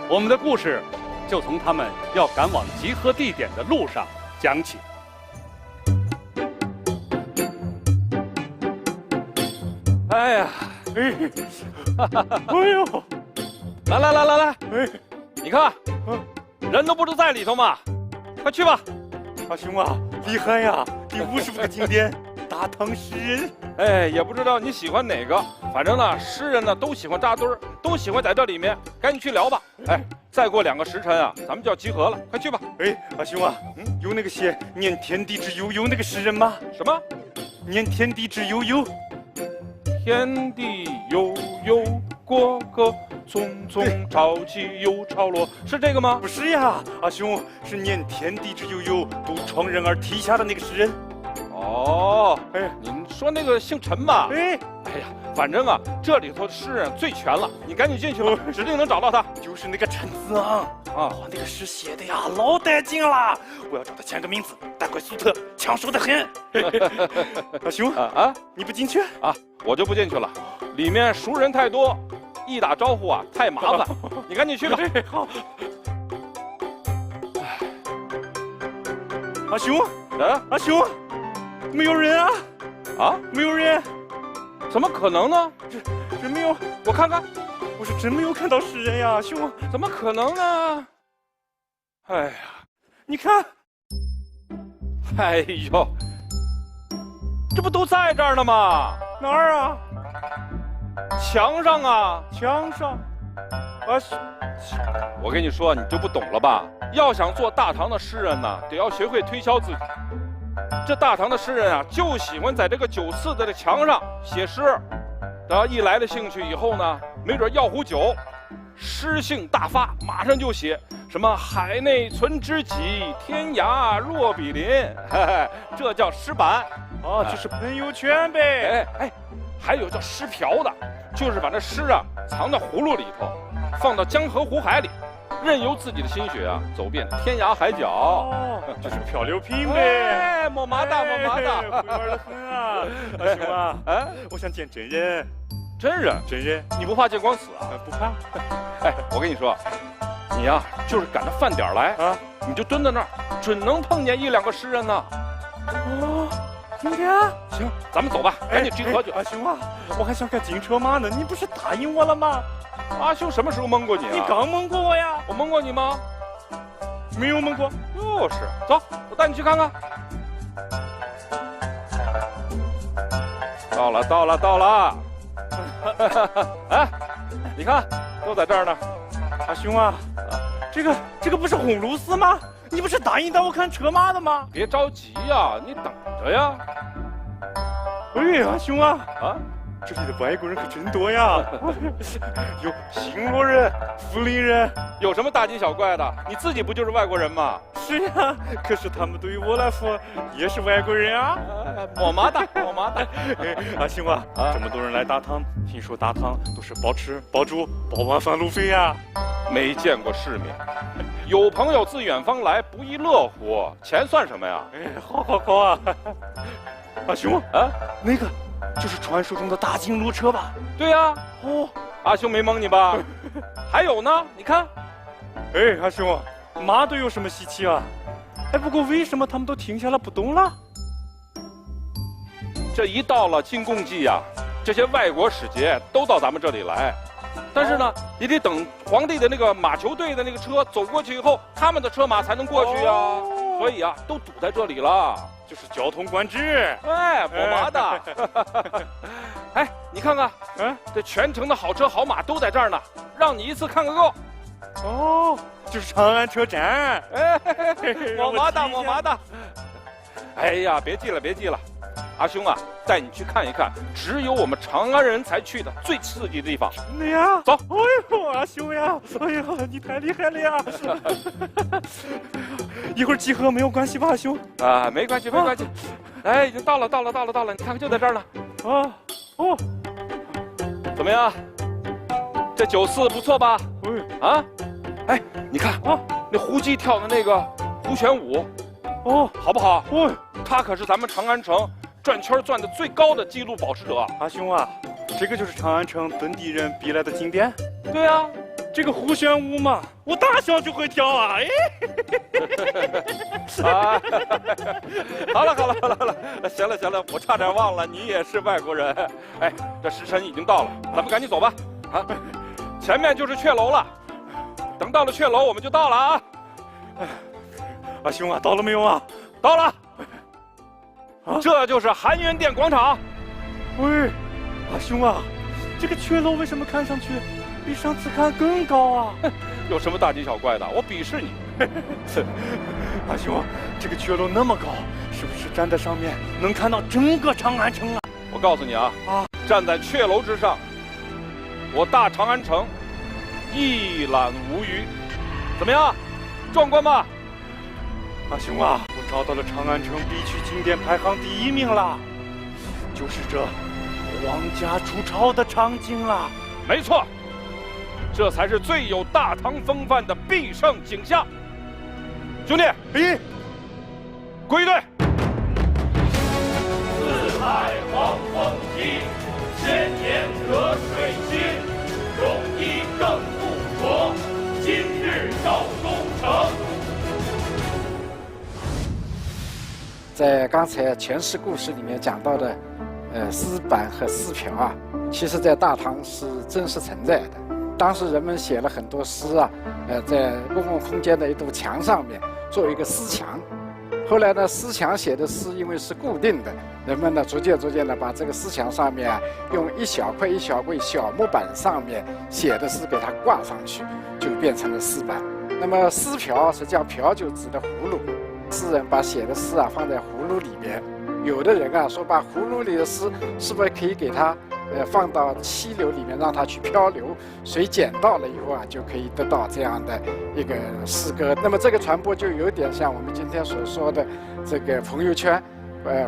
我们的故事就从他们要赶往集合地点的路上讲起。哎呀，哎呦，来，你看，人都不都在里头嘛，快去吧。阿兄啊，厉害呀！第55个景点，大唐诗人。哎，也不知道你喜欢哪个，反正呢，诗人呢都喜欢扎堆儿，都喜欢在这里面，赶紧去聊吧。哎，再过2个时辰啊，咱们就要集合了，快去吧。哎，阿兄啊，有那个写“念天地之悠悠”那个诗人吗？什么？念天地之悠悠。天地悠悠，过客匆匆，潮起又潮落，是这个吗？不是呀，阿兄是念天地之悠悠，独怆人而涕下的那个诗人。哦，哎，您说那个姓陈吧？哎呀，反正啊，这里头的诗人最全了，你赶紧进去吧，指定能找到他。就是那个陈子昂啊，那个诗写的呀老带劲了，我要找他签个名字，大块粟特，抢手的很。阿兄啊，你不进去啊？我就不进去了，里面熟人太多，一打招呼啊太麻烦，你赶紧去吧。好。阿兄，阿兄，没有人啊！啊，没有人，怎么可能呢？这没有，我看看，我是真没有看到诗人呀，兄，怎么可能呢？哎呀，你看，哎呦，这不都在这儿呢吗？哪儿啊？墙上啊！墙上。我跟你说，你就不懂了吧？要想做大唐的诗人呢，得要学会推销自己。这大唐的诗人啊，就喜欢在这个酒肆的墙上写诗。然后一来了兴趣以后呢，没准要壶酒，诗兴大发，马上就写什么海内存知己，天涯若比邻，嘿嘿，这叫诗版。啊，就是朋友圈呗。哎，还有叫诗瓢的，就是把这诗啊藏在葫芦里头，放到江河湖海里，任由自己的心血啊走遍天涯海角。哦，就是漂流瓶呗。哎，么麻哒，么麻哒，会玩得很啊。阿兄啊，我想见真人。真人，你不怕见光死啊？不怕。哎，我跟你说，你呀就是赶着饭点来啊，你就蹲在那儿，准能碰见1、2个诗人呢。哦。今天行，咱们走吧，赶紧集合去。阿兄啊，我还想看金车马呢，你不是答应我了吗？阿兄什么时候蒙过你啊？你刚蒙过我呀。我蒙过你吗？没有蒙过。就是，走，我带你去看看。到了。哎，你看，都在这儿呢。阿兄啊，这个不是红炉寺吗？你不是答应带我看车马的吗？别着急呀，你等着呀。哎，阿兄啊，这里的外国人可真多呀，有新罗人、福林人，有什么大惊小怪的？你自己不就是外国人吗？是呀，可是他们对于我来说也是外国人啊。么麻哒。阿兄啊，这么多人来大唐，听说大唐都是包吃包住包晚饭路费呀。没见过世面，有朋友自远方来，不亦乐乎？钱算什么呀？哎，好啊！阿兄啊，那个就是传说中的大金鹿车吧？对呀。哦，阿兄没蒙你吧？还有呢，你看。哎，阿兄，马都有什么稀奇啊？哎，不过为什么他们都停下来不动了？这一到了进贡季呀，这些外国使节都到咱们这里来。但是呢，也得等皇帝的那个马球队的那个车走过去以后，他们的车马才能过去啊。所以啊，都堵在这里了，就是交通管制。哎，我麻的。哎，你看看，这全城的好车好马都在这儿呢，让你一次看个够。哦，就是长安车站。哎，我麻的。哎呀，别记了。阿兄啊，带你去看一看，只有我们长安人才去的最刺激的地方。真的呀？走。哎呦，阿兄呀，哎呦，你太厉害了呀！一会儿集合没有关系吧，阿兄？啊，没关系。哎，已经到了，你看看就在这儿呢。哦，怎么样？这酒肆不错吧？啊，哎，你看啊，那胡姬跳的那个胡旋舞，好不好？他可是咱们长安城转圈转的最高的纪录保持者。阿兄啊，这个就是长安城本地人必来的景点。对啊，这个胡旋舞嘛，我大小就会跳啊！哎，啊，好了，行了，我差点忘了你也是外国人。哎，这时辰已经到了，咱们赶紧走吧。啊，前面就是阙楼了，等到了阙楼我们就到了啊。阿兄啊，到了没有啊？到了。这就是含元殿广场。喂，阿兄啊，这个阙楼为什么看上去比上次看更高啊？有什么大惊小怪的？我鄙视你。阿兄，这个阙楼那么高，是不是站在上面能看到整个长安城啊？我告诉你啊，站在阙楼之上，我大长安城一览无余。怎么样，壮观吧？阿兄啊，我找到了长安城必去景点排行第1名了，就是这皇家出朝的场景啦。没错，这才是最有大唐风范的必胜景象。兄弟，归队。四海黄风起，千年河水清，容易更不着，今日要攻城。在刚才前世故事里面讲到的，丝板和丝瓢啊，其实在大唐是真实存在的。当时人们写了很多诗啊，在公共空间的一堵墙上面做一个诗墙。后来呢，诗墙写的诗因为是固定的，人们呢逐渐的把这个诗墙上面啊，用一小块小木板上面写的诗给它挂上去，就变成了丝板。那么丝瓢实际上瓢就指的葫芦。诗人把写的诗啊放在葫芦里边，有的人啊说把葫芦里的诗是不是可以给它放到溪流里面让它去漂流，水捡到了以后啊就可以得到这样的一个诗歌。那么这个传播就有点像我们今天所说的这个朋友圈，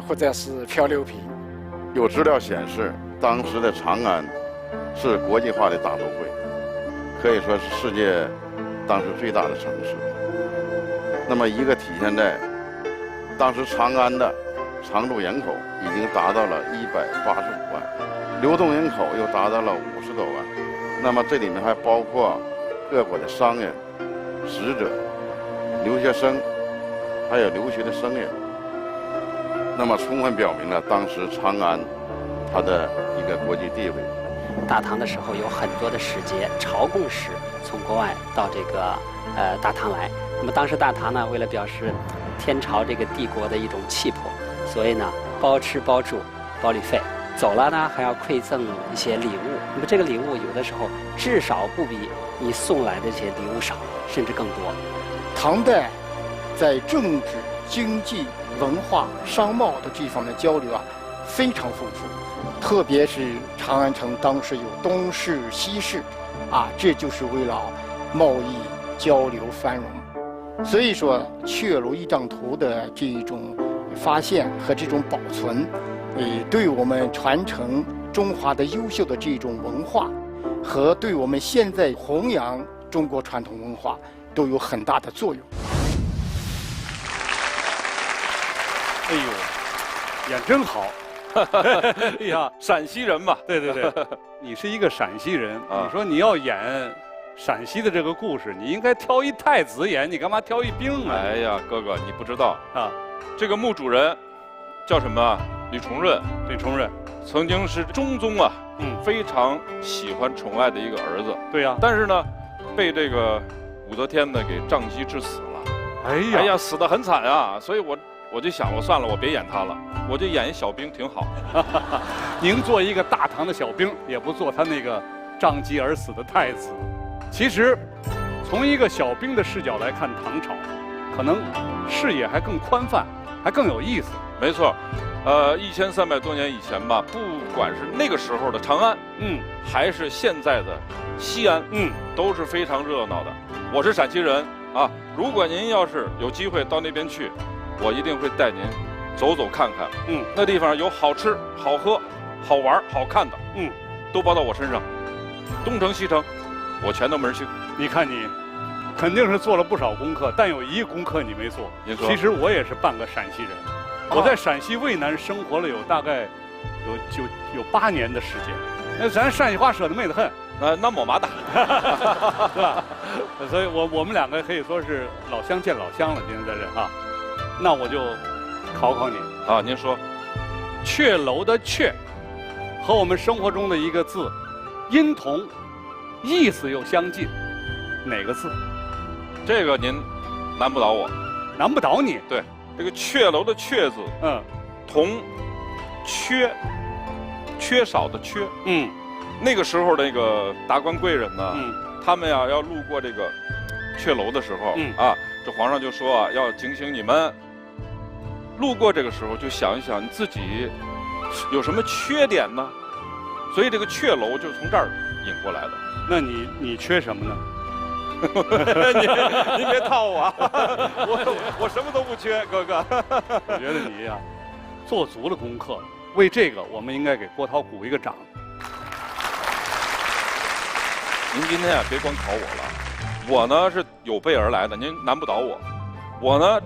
或者是漂流瓶。有资料显示，当时的长安是国际化的大都会，可以说是世界当时最大的城市。那么一个体现在当时长安的常住人口已经达到了185万，流动人口又达到了50多万。那么这里面还包括各国的商人、使者、留学生，还有留学的僧人。那么充分表明了当时长安它的一个国际地位。大唐的时候有很多的使节、朝贡使从国外到这个大唐来。那么当时大唐呢，为了表示天朝这个帝国的一种气魄，所以呢包吃包住包旅费，走了呢还要馈赠一些礼物。那么这个礼物有的时候至少不比你送来的这些礼物少，甚至更多。唐代在政治、经济、文化、商贸的这方面交流啊非常丰富，特别是长安城当时有东市、西市，这就是为了贸易交流繁荣。所以说阙楼仪仗图的这种发现和这种保存，对我们传承中华的优秀的这种文化，和对我们现在弘扬中国传统文化都有很大的作用。哎呦，演真好！哎呀，陕西人嘛，对对对，你是一个陕西人，你说你要演陕西的这个故事，你应该挑一太子演，你干嘛挑一兵啊？哎呀，哥哥，你不知道啊，这个墓主人叫什么？李重润。李重润曾经是中宗啊，非常喜欢宠爱的一个儿子。对呀，但是呢，被这个武则天呢给杖击致死了。哎呀，死得很惨啊！所以我就想，我算了，我别演他了，我就演一小兵挺好。您做一个大唐的小兵，也不做他那个杖击而死的太子。其实，从一个小兵的视角来看唐朝，可能视野还更宽泛，还更有意思。没错，1300多年以前吧，不管是那个时候的长安，还是现在的西安，都是非常热闹的。我是陕西人啊，如果您要是有机会到那边去，我一定会带您走走看看。那地方有好吃、好喝、好玩、好看的，都包到我身上，东城西城，我全都门儿清。你看你，肯定是做了不少功课，但有一个功课你没做。您说？其实我也是半个陕西人，我在陕西渭南生活了大概有8年的时间。那咱陕西话说的美得很。那么麻大，是吧？所以我们两个可以说是老乡见老乡了，今天在这啊。那我就考考你啊，您说，阙楼的阙和我们生活中的一个字音同，意思又相近，哪个字？这个您难不倒我，难不倒你。对，这个阙楼的阙字，同缺少的缺，那个时候那个达官贵人呢，他们呀要路过这个阙楼的时候，这皇上就说啊，要警醒你们，路过这个时候就想一想你自己有什么缺点呢？所以这个阙楼就是从这儿引过来的。那你缺什么呢？您别套我啊，我什么都不缺，哥哥。我觉得你呀，做足了功课，为这个我们应该给郭涛鼓一个掌。您今天啊，别光考我了，我呢是有备而来的，您难不倒我。我呢，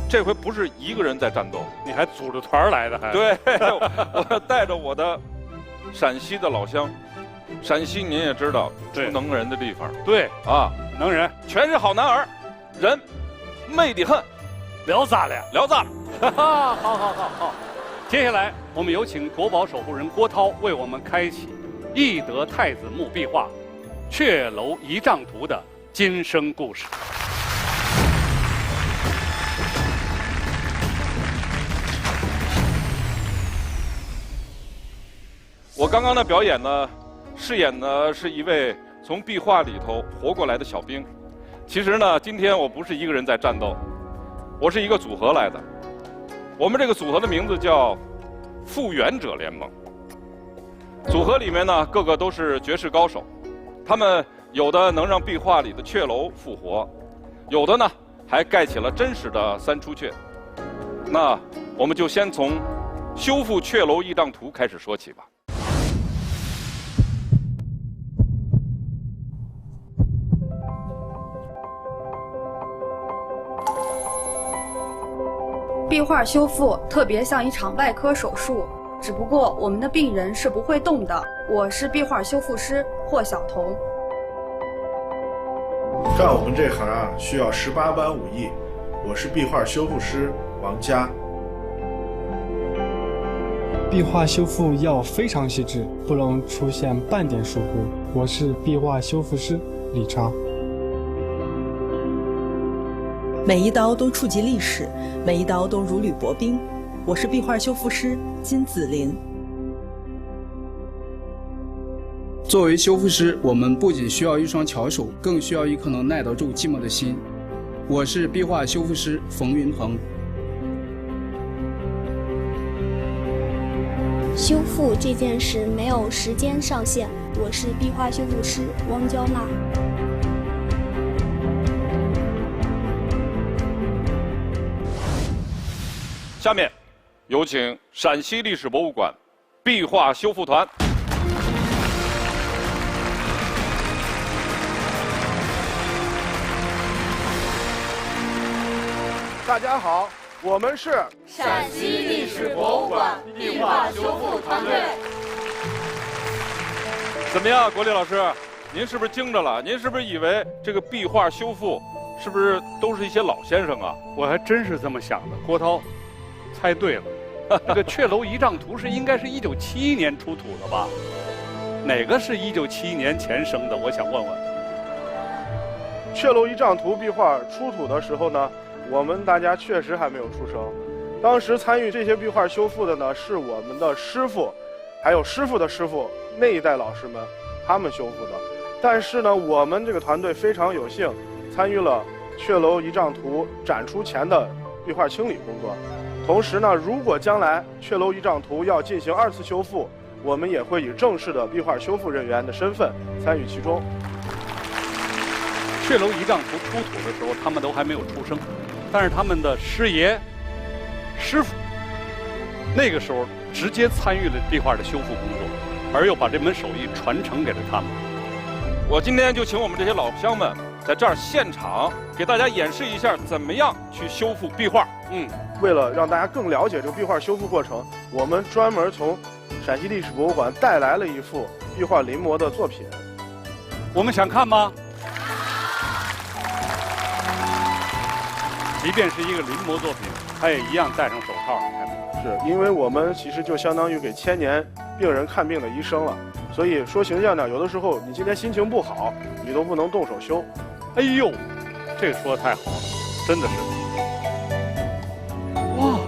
这回不是一个人在战斗，你还组着团来的，还对，我带着我的陕西的老乡。陕西您也知道，出能人的地方，对啊，能人全是好男儿，人美得很，聊咋了？聊咋了？好。接下来我们有请国宝守护人郭涛为我们开启懿德太子墓壁画《阙楼仪仗图》的今生故事。我刚刚的表演呢，饰演的是一位从壁画里头活过来的小兵。其实呢，今天我不是一个人在战斗，我是一个组合来的。我们这个组合的名字叫复原者联盟。组合里面呢，个个都是绝世高手，他们有的能让壁画里的阙楼复活，有的呢还盖起了真实的3出阙。那我们就先从修复阙楼仪仗图开始说起吧。壁画修复特别像一场外科手术，只不过我们的病人是不会动的。我是壁画修复师霍晓彤。干我们这行啊，需要18般武艺。我是壁画修复师王佳。壁画修复要非常细致，不能出现半点疏忽。我是壁画修复师李超。每一刀都触及历史，每一刀都如履薄冰。我是壁画修复师金子林。作为修复师，我们不仅需要一双巧手，更需要一颗能耐得住寂寞的心。我是壁画修复师冯云鹏。修复这件事没有时间上限。我是壁画修复师汪娇娜。下面有请陕西历史博物馆壁画修复团。大家好，我们是陕西历史博物馆壁画修复团队。怎么样，国立老师？您是不是惊着了？您是不是以为这个壁画修复是不是都是一些老先生啊？我还真是这么想的。郭涛，猜对了。这个阙楼仪仗图应该是1971年出土的吧？哪个是1971年前生的？我想问问。阙楼仪仗图壁画出土的时候呢，我们大家确实还没有出生。当时参与这些壁画修复的呢，是我们的师傅，还有师傅的师傅那一代老师们，他们修复的。但是呢，我们这个团队非常有幸，参与了阙楼仪仗图展出前的壁画清理工作。同时呢，如果将来阙楼仪仗图要进行2次修复，我们也会以正式的壁画修复人员的身份参与其中。阙楼仪仗图出土的时候，他们都还没有出生，但是他们的师爷、师傅那个时候直接参与了壁画的修复工作，而又把这门手艺传承给了他们。我今天就请我们这些老乡们在这儿现场给大家演示一下怎么样去修复壁画。为了让大家更了解这个壁画修复过程，我们专门从陕西历史博物馆带来了一幅壁画临摹的作品。我们想看吗？即便是一个临摹作品，它也一样戴上手套。是因为我们其实就相当于给千年病人看病的医生了，所以说形象点，有的时候你今天心情不好，你都不能动手修。哎呦，这说得太好了，真的是。哇，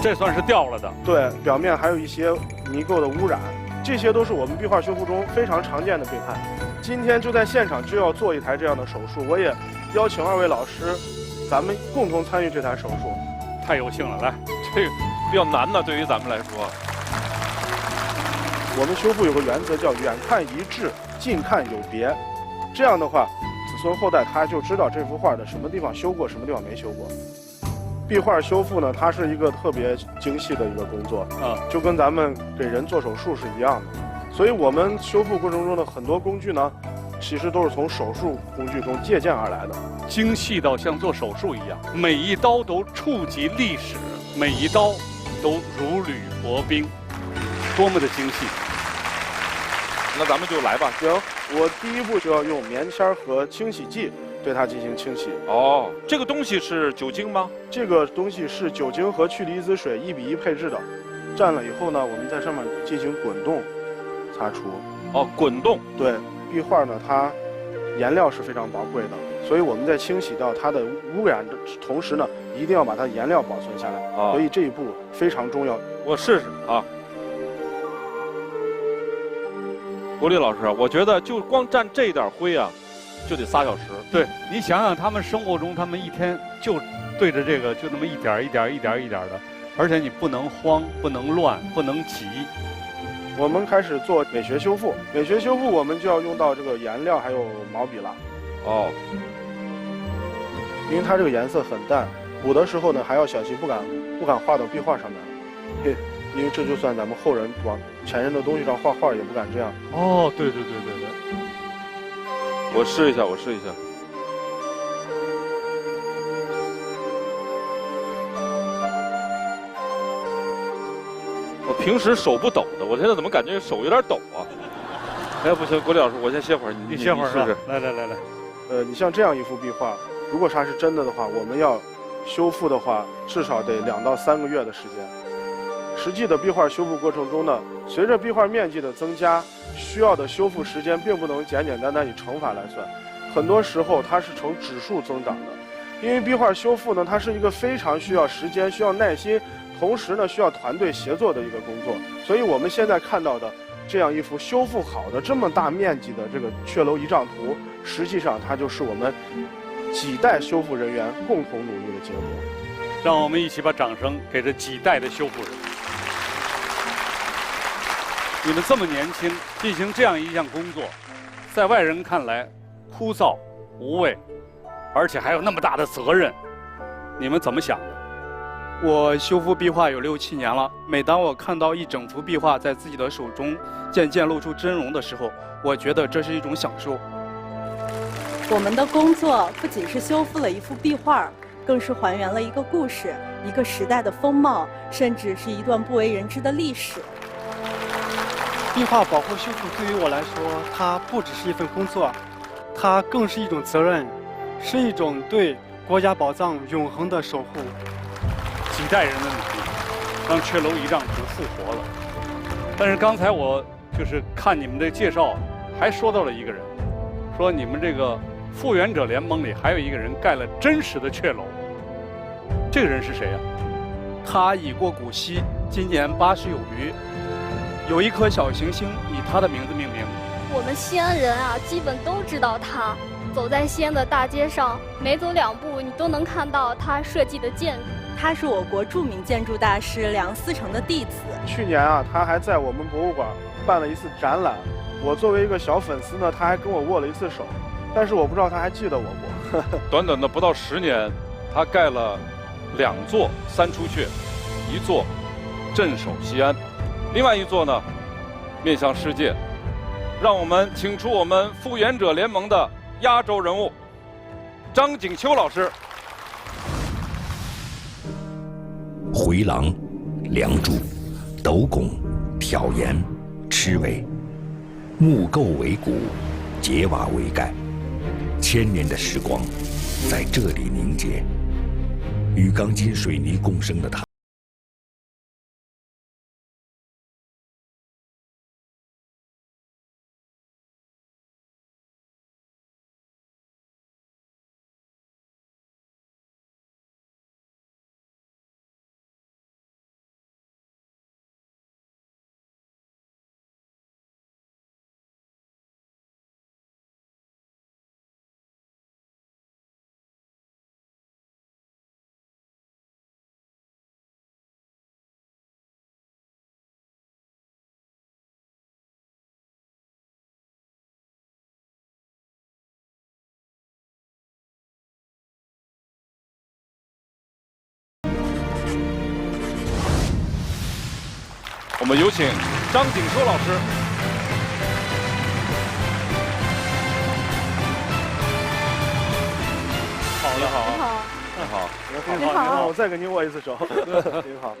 这算是掉了的。对，表面还有一些泥垢的污染，这些都是我们壁画修复中非常常见的病害。今天就在现场就要做一台这样的手术，我也邀请2位老师，咱们共同参与这台手术。太有幸了，来，这个比较难的，对于咱们来说。我们修复有个原则叫远看一致，近看有别。这样的话，子孙后代他就知道这幅画的什么地方修过，什么地方没修过。壁画修复呢，它是一个特别精细的一个工作，就跟咱们给人做手术是一样的。所以我们修复过程中的很多工具呢，其实都是从手术工具中借鉴而来的，精细到像做手术一样，每一刀都触及历史，每一刀都如履薄冰，多么的精细！那咱们就来吧。行，我第一步就要用棉签和清洗剂对它进行清洗。哦，这个东西是酒精吗？这个东西是酒精和去离子水1比1配置的，蘸了以后呢，我们在上面进行滚动擦除。哦，滚动。对，壁画呢，它颜料是非常宝贵的，所以我们在清洗掉它的污染的同时呢，一定要把它颜料保存下来。所以这一步非常重要。我试试啊。国立老师，我觉得就光沾这点灰啊，就得3小时。对，你想想他们生活中，他们一天就对着这个就那么一点一点一点一点的，而且你不能慌，不能乱，不能急。我们开始做美学修复，美学修复我们就要用到这个颜料还有毛笔了。哦，因为它这个颜色很淡，补的时候呢还要小心，不敢画到壁画上面。嘿，因为这就算咱们后人往前人的东西上画画也不敢这样。哦，对。我试一下，我试一下。我平时手不抖的，我现在怎么感觉手有点抖啊？哎，不行，国立老师，我先歇会儿，你歇会儿试试。来。你像这样一幅壁画，如果它是真的的话，我们要修复的话，至少得2到3个月的时间。实际的壁画修复过程中呢，随着壁画面积的增加，需要的修复时间并不能简简单单以乘法来算，很多时候它是呈指数增长的。因为壁画修复呢，它是一个非常需要时间、需要耐心，同时呢需要团队协作的一个工作。所以我们现在看到的这样一幅修复好的这么大面积的这个阙楼仪仗图，实际上它就是我们几代修复人员共同努力的结果。让我们一起把掌声给这几代的修复人。你们这么年轻，进行这样一项工作，在外人看来枯燥无味，而且还有那么大的责任，你们怎么想的？我修复壁画有6、7年了，每当我看到一整幅壁画在自己的手中渐渐露出真容的时候，我觉得这是一种享受。我们的工作不仅是修复了一幅壁画，更是还原了一个故事、一个时代的风貌，甚至是一段不为人知的历史。壁画保护修复对于我来说，它不只是一份工作，它更是一种责任，是一种对国家宝藏永恒的守护。几代人的努力，让阙楼仪仗图复活了。但是刚才我就是看你们的介绍，还说到了一个人，说你们这个复原者联盟里还有一个人盖了真实的阙楼。这个人是谁呀？他已过古稀，今年80有余。有一颗小行星以他的名字命名。我们西安人啊，基本都知道他。走在西安的大街上，每走2步，你都能看到他设计的建筑。他是我国著名建筑大师梁思成的弟子。去年啊，他还在我们博物馆办了一次展览。我作为一个小粉丝呢，他还跟我握了一次手，但是我不知道他还记得我不。短短的不到10年，他盖了2座3出阙，一座镇守西安，另外一座呢面向世界。让我们请出我们复原者联盟的压轴人物张景秋老师。回廊、梁柱、斗拱、挑檐、螭尾，木构为骨，结瓦为盖，1000年的时光在这里凝结。与钢筋水泥共生的它。我们有请张景秋老师。好，你好，你好，你好，我再跟您握一次手。您好，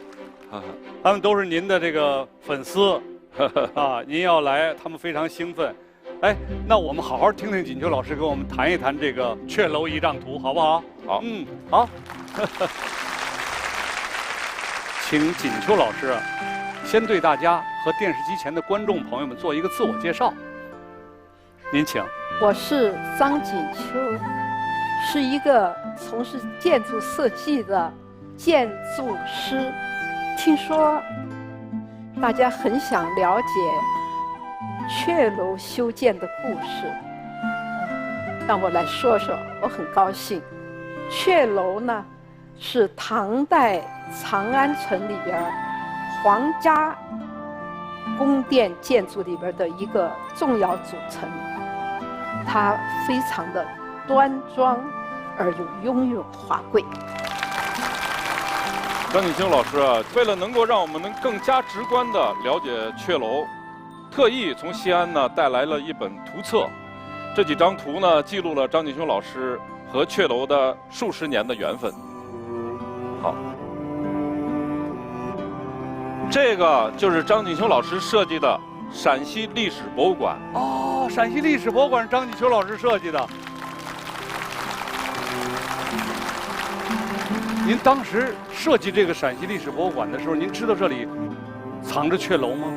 他们都是您的这个粉丝啊，您要来，他们非常兴奋。哎，那我们好好听听锦秋老师跟我们谈一谈这个阙楼仪仗图，好不好？好，好。请锦秋老师先对大家和电视机前的观众朋友们做一个自我介绍。您请。我是张锦秋，是一个从事建筑设计的建筑师。听说大家很想了解阙楼修建的故事，让我来说说，我很高兴。阙楼呢，是唐代长安城里边皇家宫殿建筑里边的一个重要组成，它非常的端庄而又雍容华贵。张景秋老师啊，为了能够让我们能更加直观地了解阙楼，特意从西安呢带来了一本图册。这几张图呢，记录了张景秋老师和阙楼的数十年的缘分。好。这个就是张景秋老师设计的陕西历史博物馆。哦，陕西历史博物馆是张景秋老师设计的。您当时设计这个陕西历史博物馆的时候，您知道这里藏着阙楼吗？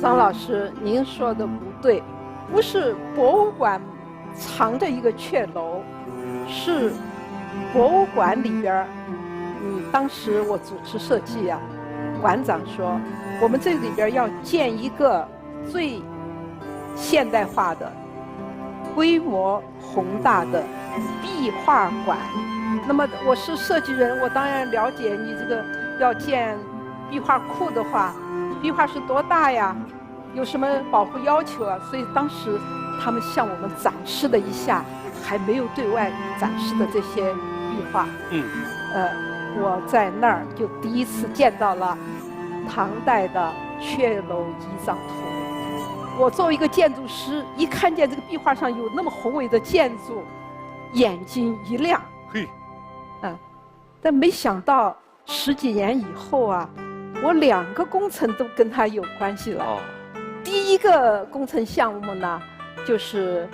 张老师，您说的不对，不是博物馆藏着一个阙楼，是博物馆里边，当时我主持设计啊。馆长说，我们这里边要建一个最现代化的、规模宏大的壁画馆。那么我是设计人，我当然了解你这个要建壁画库的话，壁画是多大呀？有什么保护要求啊？所以当时他们向我们展示了一下还没有对外展示的这些壁画。我在那儿就第一次见到了唐代的阙楼仪仗图。我作为一个建筑师，一看见这个壁画上有那么宏伟的建筑，眼睛一亮。嘿，但没想到10几年以后啊，我2个工程都跟他有关系了。第一个工程项目呢，就是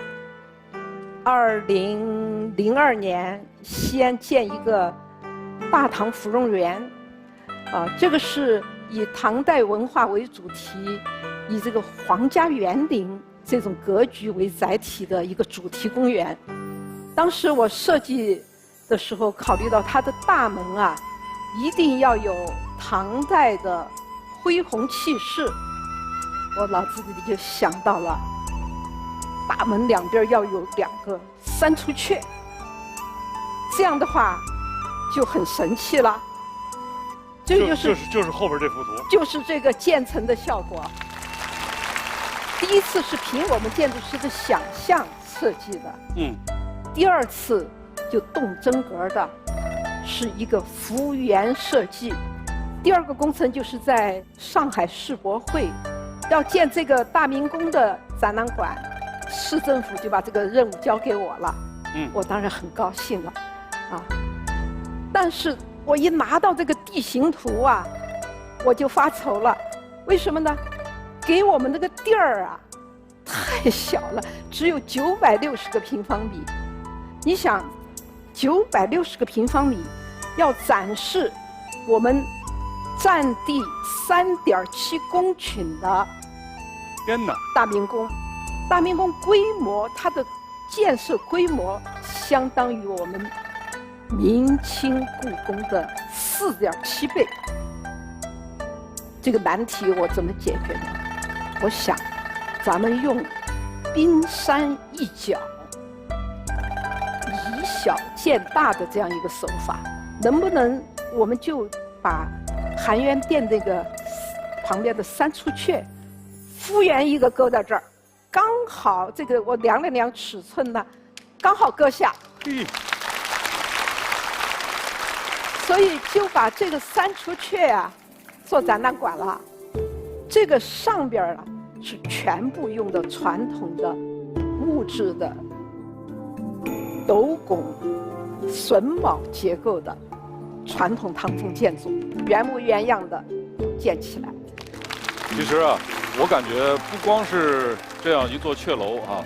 2002年西安建一个大唐芙蓉园，这个是以唐代文化为主题，以这个皇家园林这种格局为载体的一个主题公园。当时我设计的时候，考虑到它的大门啊，一定要有唐代的恢宏气势，我脑子里就想到了大门两边要有2个3出阙，这样的话就很神气了。这就是后边这幅图，就是这个建成的效果。第一次是凭我们建筑师的想象设计的，第2次就动真格的，是一个服务员设计。第2个工程就是在上海世博会要建这个大明宫的展览馆，市政府就把这个任务交给我了。我当然很高兴了，但是我一拿到这个地形图啊，我就发愁了。为什么呢？给我们那个地儿啊，太小了，只有960个平方米。你想，960个平方米要展示我们占地3.7公顷的大明宫，大明宫规模，它的建设规模相当于我们明清故宫的4.7倍。这个难题我怎么解决呢？我想，咱们用冰山一角，以小见大的这样一个手法，能不能我们就把含元殿这个旁边的3出阙，复原一个搁在这儿，刚好这个我量了量尺寸呢，刚好搁下。所以就把这个3出阙啊做展览馆了。这个上边啊是全部用的传统的木质的斗拱榫卯结构的传统唐风建筑，原模原样的建起来。其实啊，我感觉不光是这样一座阙楼啊，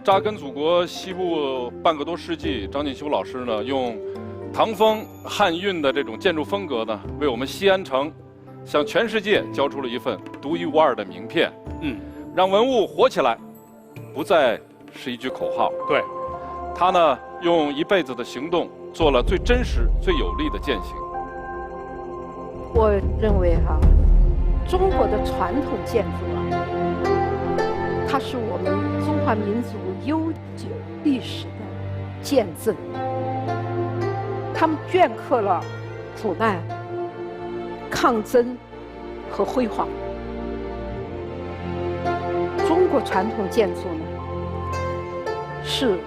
扎根祖国西部半个多世纪，张锦修老师呢用唐风汉韵的这种建筑风格呢，为我们西安城向全世界交出了一份独一无二的名片。让文物活起来，不再是一句口号。对，他呢用一辈子的行动做了最真实、最有力的践行。我认为中国的传统建筑啊，它是我们中华民族悠久历史的见证。他们镌刻了苦难、抗争和辉煌。中国传统建筑呢，是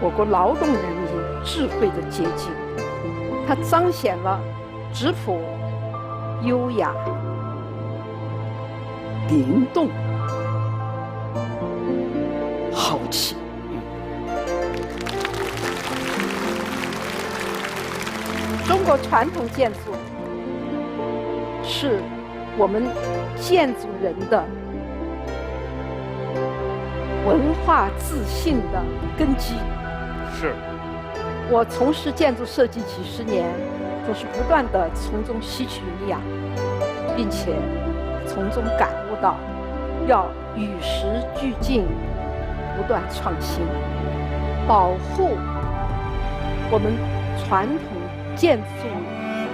我国劳动人民智慧的结晶，它彰显了质朴、优雅、灵动、豪气。中国传统建筑是我们建筑人的文化自信的根基。是。我从事建筑设计几10年，总是不断地从中吸取营养，并且从中感悟到要与时俱进，不断创新，保护我们传统建筑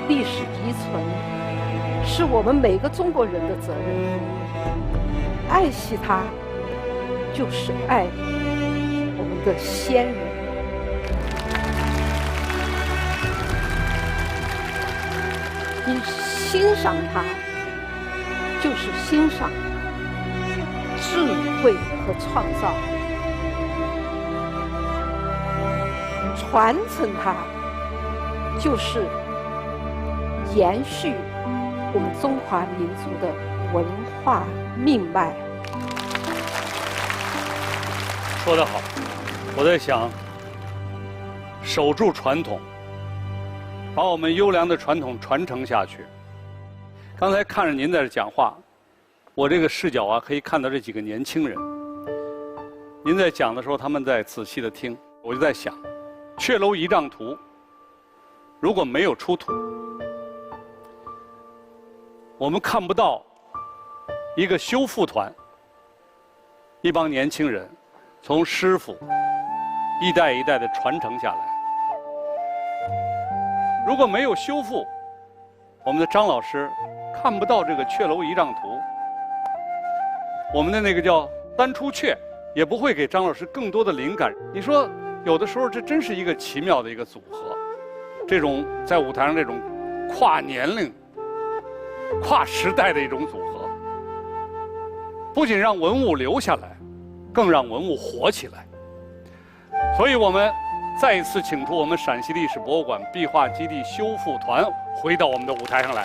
历史遗存，是我们每个中国人的责任。爱惜它，就是爱我们的先人。你欣赏它，就是欣赏智慧和创造；传承它，就是延续我们中华民族的文化命脉。说得好，我在想，守住传统，把我们优良的传统传承下去。刚才看着您在这讲话，我这个视角啊，可以看到这几个年轻人。您在讲的时候，他们在仔细的听，我就在想，阙楼仪仗图如果没有出土，我们看不到一个修复团，一帮年轻人从师傅一代一代的传承下来。如果没有修复，我们的张老师看不到这个阙楼仪仗图，我们的那个叫单出阙也不会给张老师更多的灵感。你说有的时候这真是一个奇妙的一个组合，这种在舞台上这种跨年龄、跨时代的一种组合，不仅让文物留下来，更让文物活起来。所以我们再一次请出我们陕西历史博物馆壁画基地修复团回到我们的舞台上来。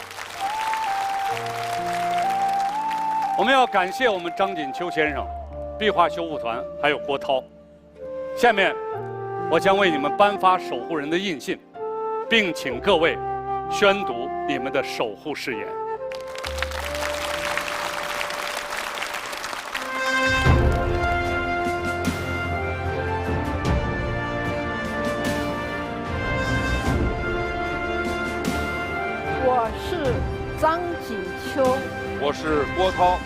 我们要感谢我们张锦秋先生、壁画修复团还有郭涛。下面我将为你们颁发守护人的印信，并请各位宣读你们的守护誓言。我是张锦秋，我是郭涛，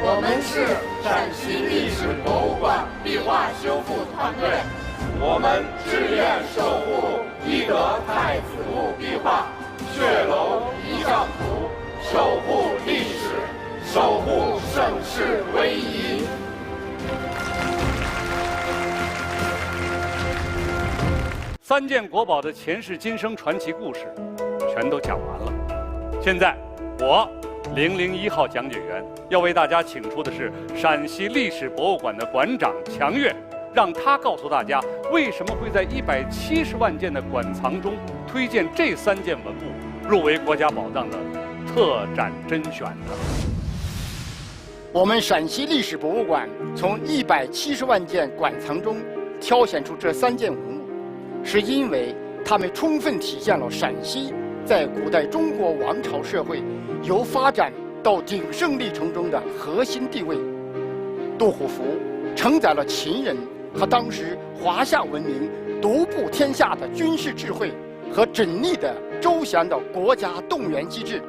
我们是陕西历史博物馆壁画修复团队，我们志愿守护懿德太子墓壁画、阙楼仪仗图，守护历史，守护盛世威仪。三件国宝的前世今生传奇故事全都讲完了。现在我001号讲解员要为大家请出的是陕西历史博物馆的馆长强越，让他告诉大家为什么会在170万件的馆藏中推荐这3件文物入围国家宝藏的特展甄选呢？我们陕西历史博物馆从170万件馆藏中挑选出这3件文物，是因为它们充分体现了陕西在古代中国王朝社会由发展到鼎盛历程中的核心地位。杜虎符承载了秦人和当时华夏文明独步天下的军事智慧和缜密的周详的国家动员机制，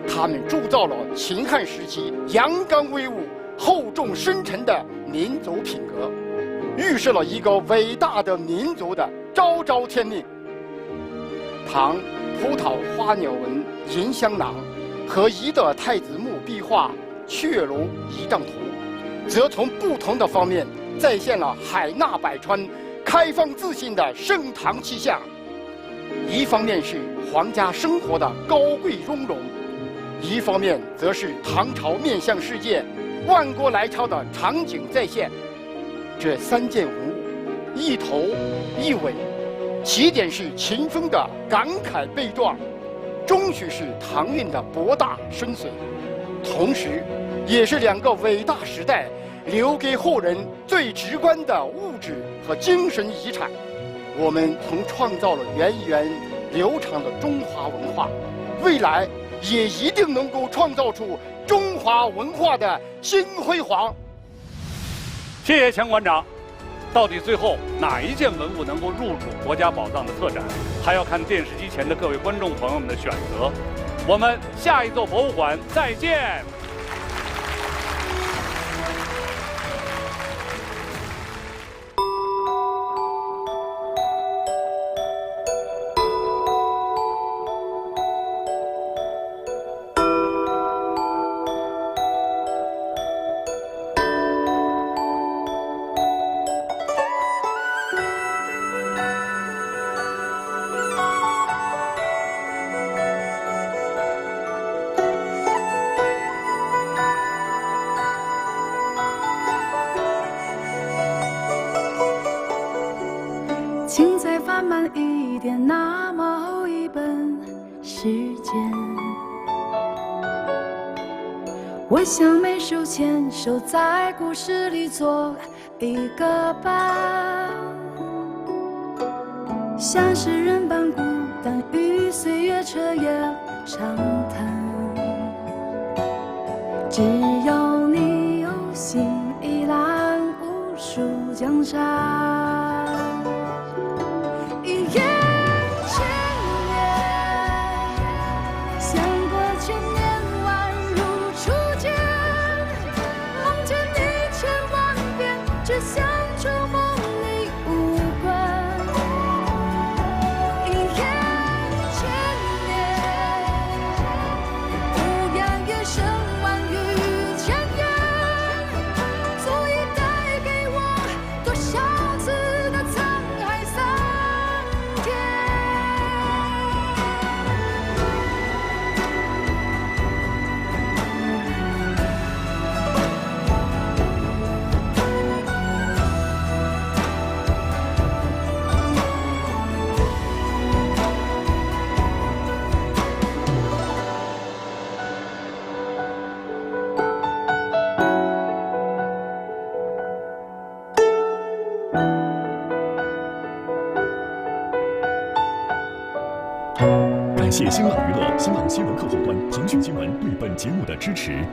他们铸造了秦汉时期阳刚威武、厚重深沉的民族品格，预示了一个伟大的民族的昭昭天命。唐葡萄花鸟纹银香囊和懿德太子墓壁画阙楼仪仗图，则从不同的方面再现了海纳百川、开放自信的盛唐气象。一方面是皇家生活的高贵雍容，一方面则是唐朝面向世界、万国来朝的场景再现。这3件文物一头一尾，起点是秦风的感慨悲壮，终许是唐韵的博大深邃，同时也是2个伟大时代留给后人最直观的物质和精神遗产。我们曾创造了源远流长的中华文化，未来也一定能够创造出中华文化的新辉煌。谢谢强馆长。到底最后哪一件文物能够入主国家宝藏的特展，还要看电视机前的各位观众朋友们的选择。我们下一座博物馆再见。请再放慢一点，那么厚一本时间，我想每手牵手在故事里做一个伴，像诗人般孤单，与岁月彻夜长谈。只有你有心，一览无数江山。一夜千年，相过千年，宛如初见。梦见你千万遍，只想触摸你无关。一夜千年，无言夜深万语千言，足以带给我多少次的沧海桑田。感谢新浪娱乐、新浪新闻客户端、腾讯新闻对本节目的支持。